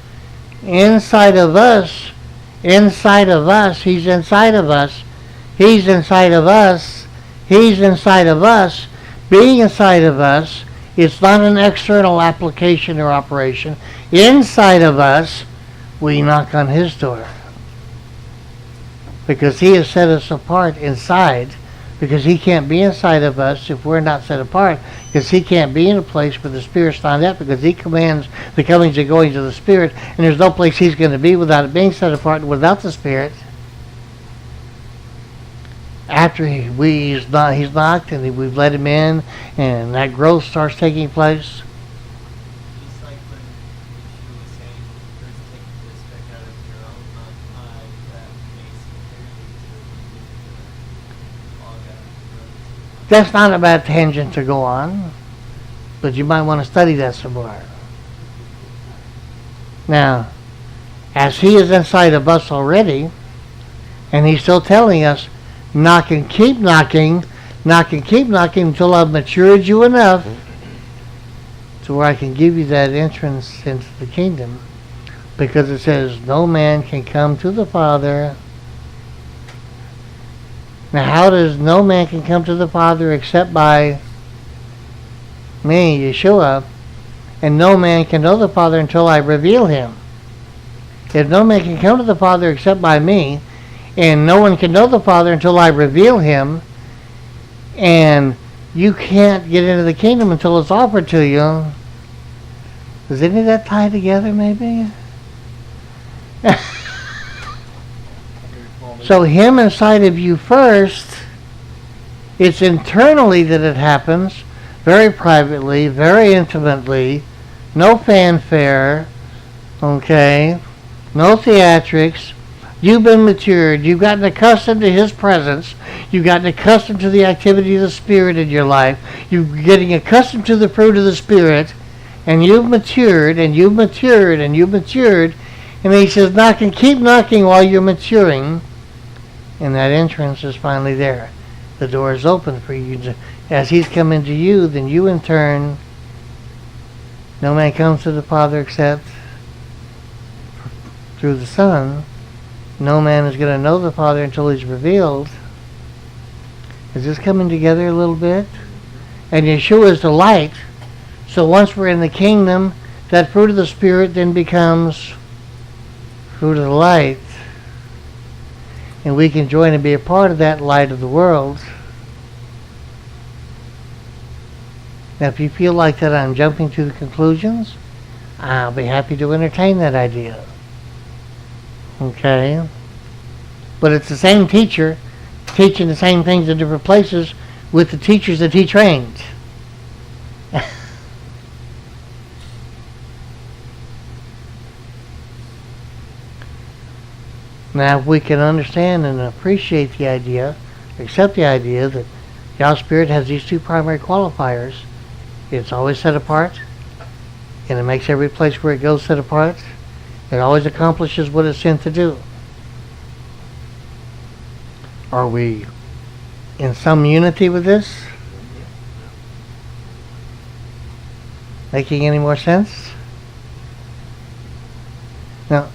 He's inside of us, He's inside of us, He's inside of us, being inside of us, it's not an external application or operation. Inside of us, we knock on His door. Because He has set us apart inside, because He can't be inside of us if we're not set apart, because He can't be in a place where the Spirit's not at, because He commands the comings and goings of the Spirit, and there's no place He's going to be without it being set apart and without the Spirit. After He's knocked and we've let Him in, and that growth starts taking place. Just like when Yeshua was saying, first take the speck out of your own eye that makes clearly to all God. That's not a bad tangent to go on, but you might want to study that some more. Now, as He is inside of us already, and He's still telling us, knock and keep knocking until I've matured you enough to where I can give you that entrance into the kingdom. Because it says, no man can come to the Father. Now, how does no man can come to the Father except by me, Yeshua? And no man can know the Father until I reveal Him. if no man can come to the Father except by me, and no one can know the Father until I reveal him, and you can't get into the kingdom until it's offered to you. Does any of that tie together, maybe? So him inside of you first, it's internally that it happens, very privately, very intimately, no fanfare, okay, no theatrics. You've been matured. You've gotten accustomed to his presence. You've gotten accustomed to the activity of the Spirit in your life. You're getting accustomed to the fruit of the Spirit, and you've matured, and you've matured, and you've matured. And he says, keep knocking while you're maturing. And that entrance is finally there. The door is open for you. As he's come into you, then you in turn, no man comes to the Father except through the Son. No man is going to know the Father until he's revealed. Is this coming together a little bit? And Yeshua is the light. So once we're in the kingdom, that fruit of the Spirit then becomes fruit of the light. And we can join and be a part of that light of the world. Now, if you feel like that I'm jumping to the conclusions, I'll be happy to entertain that idea. Okay? But it's the same teacher teaching the same things in different places with the teachers that he trained. Now, if we can understand and appreciate the idea, accept the idea that God's Spirit has these two primary qualifiers. It's always set apart, and it makes every place where it goes set apart. It always accomplishes what it's sent to do. Are we in some unity with this? Making any more sense? Now,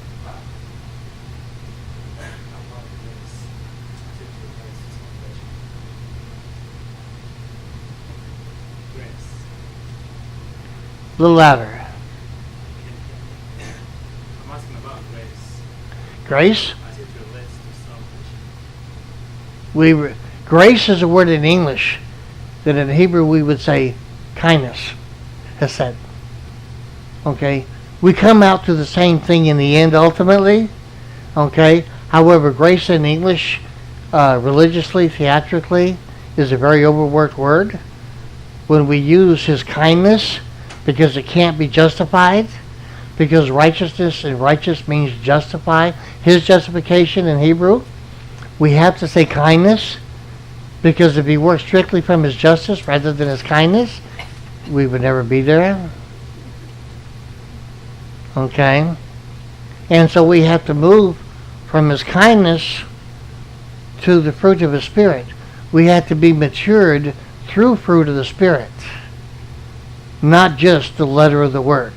a little louder. I'm asking about grace. Grace? As it relates to salvation. Grace is a word in English that in Hebrew we would say kindness, hesed. Okay? We come out to the same thing in the end ultimately. Okay? However, grace in English, religiously, theatrically, is a very overworked word. When we use his kindness, because it can't be justified, because righteousness and righteous means justify, his justification in Hebrew, we have to say kindness, because if he worked strictly from his justice rather than his kindness, we would never be there. Okay? And so we have to move from his kindness to the fruit of his Spirit. We have to be matured through fruit of the Spirit, not just the letter of the word.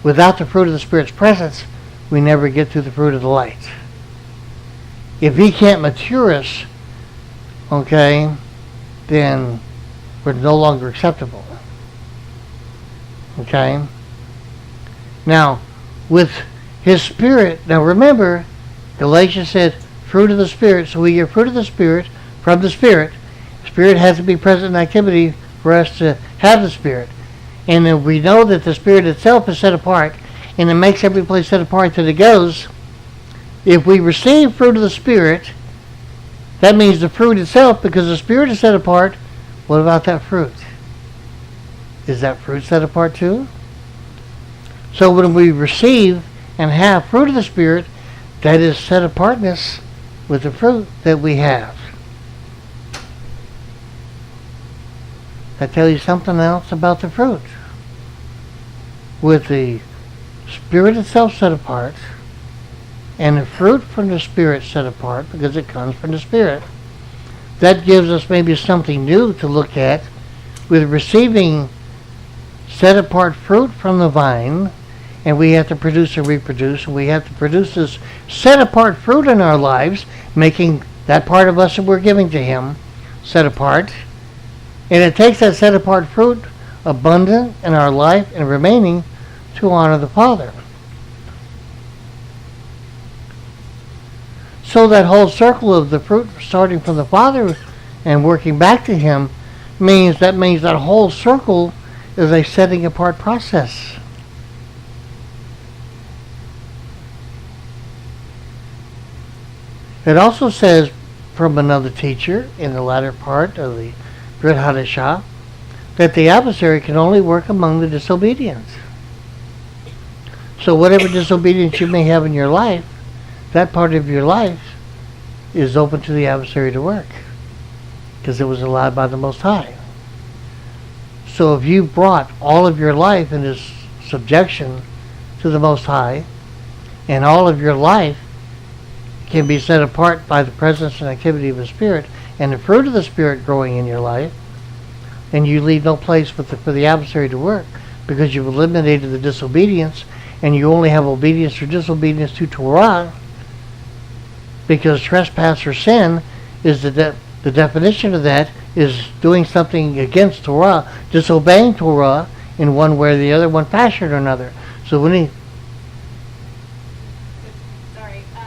Without the fruit of the Spirit's presence, we never get to the fruit of the light. If he can't mature us, okay, then we're no longer acceptable. Okay? Now, with his Spirit, now remember, Galatians said, fruit of the Spirit, so we get fruit of the Spirit from the Spirit. Spirit has to be present in activity for us to have the Spirit. And if we know that the Spirit itself is set apart, and it makes every place set apart that it goes, if we receive fruit of the Spirit, that means the fruit itself, because the Spirit is set apart. What about that fruit? Is that fruit set apart too? So when we receive and have fruit of the Spirit, that is set apartness with the fruit that we have. I tell you something else about the fruit. With the Spirit itself set apart, and the fruit from the Spirit set apart, because it comes from the Spirit, that gives us maybe something new to look at. With receiving set apart fruit from the vine, and we have to produce and reproduce, and we have to produce this set apart fruit in our lives, making that part of us that we're giving to him set apart. And it takes that set apart fruit, abundant in our life and remaining, to honor the Father. so that whole circle of the fruit starting from the Father and working back to Him means that whole circle is a setting apart process. It also says from another teacher in the latter part of the Brit Hadashah that the adversary can only work among the disobedient. So whatever disobedience you may have in your life, that part of your life is open to the adversary to work, because it was allowed by the Most High. So if you brought all of your life into subjection to the Most High, and all of your life can be set apart by the presence and activity of the Spirit, and the fruit of the Spirit growing in your life, and you leave no place for the adversary to work, because you've eliminated the disobedience, and you only have obedience or disobedience to Torah, because trespass or sin is the definition of that is doing something against Torah, disobeying Torah in one way or the other, one fashion or another. So when he... Sorry, so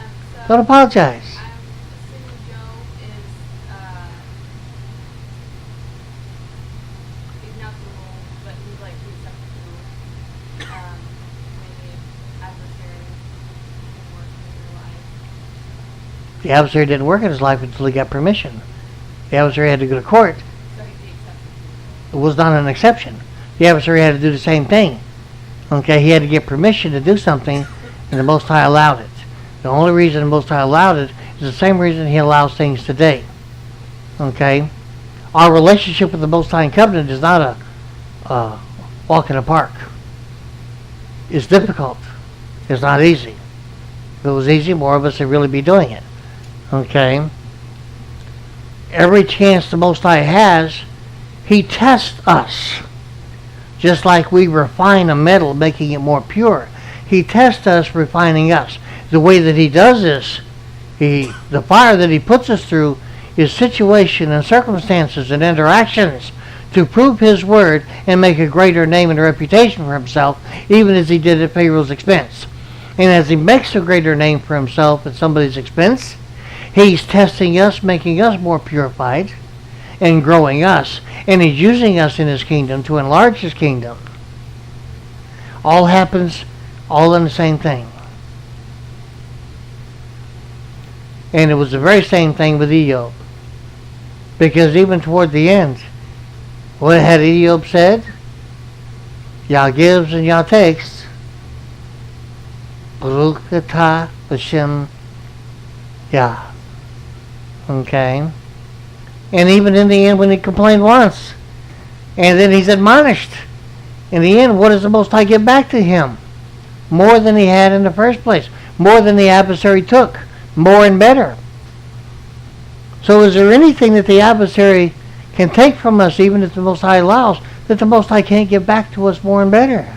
Don't apologize. I'm assuming Joe is not the rule, but he's like to accept the rule. Maybe adversary can work in your life. The adversary didn't work in his life until he got permission. The adversary had to go to court. So he accepted. It was not an exception. The adversary had to do the same thing. Okay, he had to get permission to do something, and the Most High allowed it. The only reason the Most High allowed it is the same reason He allows things today. Okay? Our relationship with the Most High in covenant is not a walk in a park. It's difficult. It's not easy. If it was easy, more of us would really be doing it. Okay? Every chance the Most High has, He tests us. Just like we refine a metal, making it more pure. He tests us, refining us. The way that He does this, the fire that He puts us through is situation and circumstances and interactions to prove His word and make a greater name and reputation for Himself, even as He did at Pharaoh's expense. And as He makes a greater name for Himself at somebody's expense, He's testing us, making us more purified, and growing us. And He's using us in His kingdom to enlarge His kingdom. All happens all in the same thing. And it was the very same thing with Eyob. Because even toward the end, what had Eyob said? Yah gives and Yah takes. Baruch atah b'shem Yah. Okay? And even in the end, when he complained once, and then he's admonished, in the end, what does the Most High give back to him? More than he had in the first place. More than the adversary took. More and better. So is there anything that the adversary can take from us, even if the Most High allows, that the Most High can't give back to us more and better?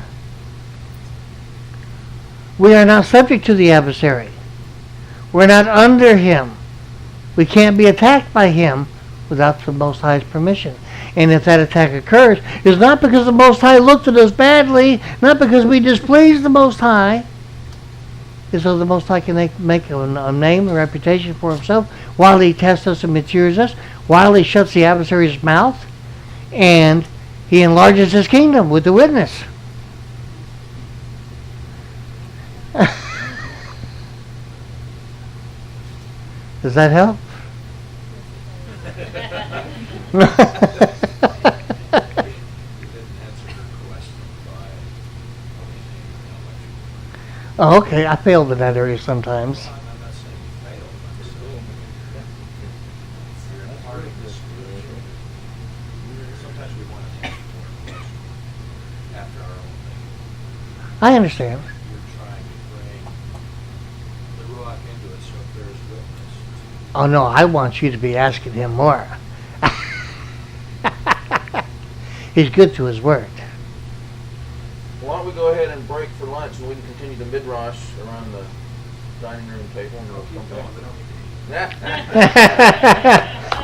We are not subject to the adversary. We're not under him. We can't be attacked by him without the Most High's permission. And if that attack occurs, it's not because the Most High looked at us badly, not because we displeased the Most High. It's so the Most High can make a name, a reputation for Himself, while He tests us and matures us, while He shuts the adversary's mouth, and He enlarges His kingdom with the witness. Does that help? You didn't answer her question by Oh, okay. I failed in that area sometimes. I'm not saying you failed. I'm saying you're a part of this spiritual. Sometimes we want to answer to our question after our own thinking. I understand. You're trying to bring the Ruach into it so it bears witness to Oh, no. I want you to be asking Him more. He's good to His word. Why don't we go ahead and break for lunch and we can continue the midrash around the dining room table and we'll come back.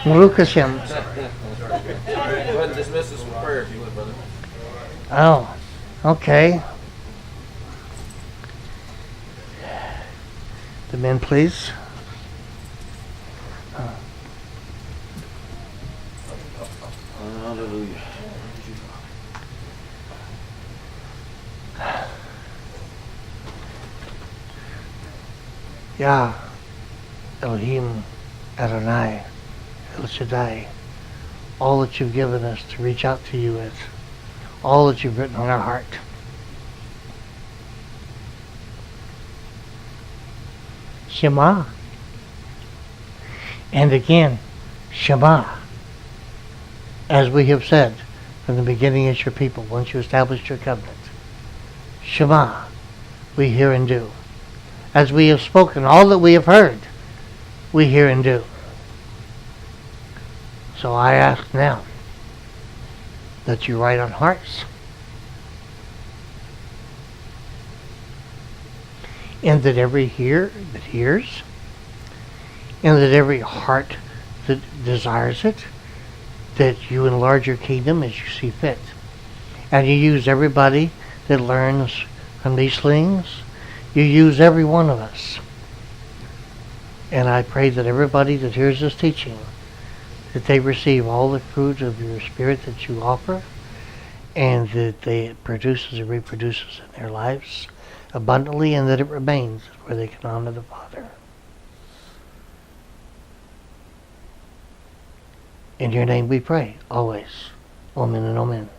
Baruch Hashem. Go ahead and dismiss us with prayer if you would, brother. Oh, okay. The men, please. Yah, Elohim, Adonai, El Shaddai, all that you've given us to reach out to you with, all that you've written on our heart. Shema. And again, Shema. As we have said from the beginning as your people, once you established your covenant. Shema, we hear and do. As we have spoken, all that we have heard, we hear and do. So I ask now that you write on hearts, and that every ear that hears, and that every heart that desires it, that you enlarge your kingdom as you see fit. And you use everybody that learns from these things. You use every one of us. And I pray that everybody that hears this teaching, that they receive all the fruit of your Spirit that you offer, and that it produces and reproduces in their lives abundantly, and that it remains where they can honor the Father. In your name we pray, always. Amen and amen.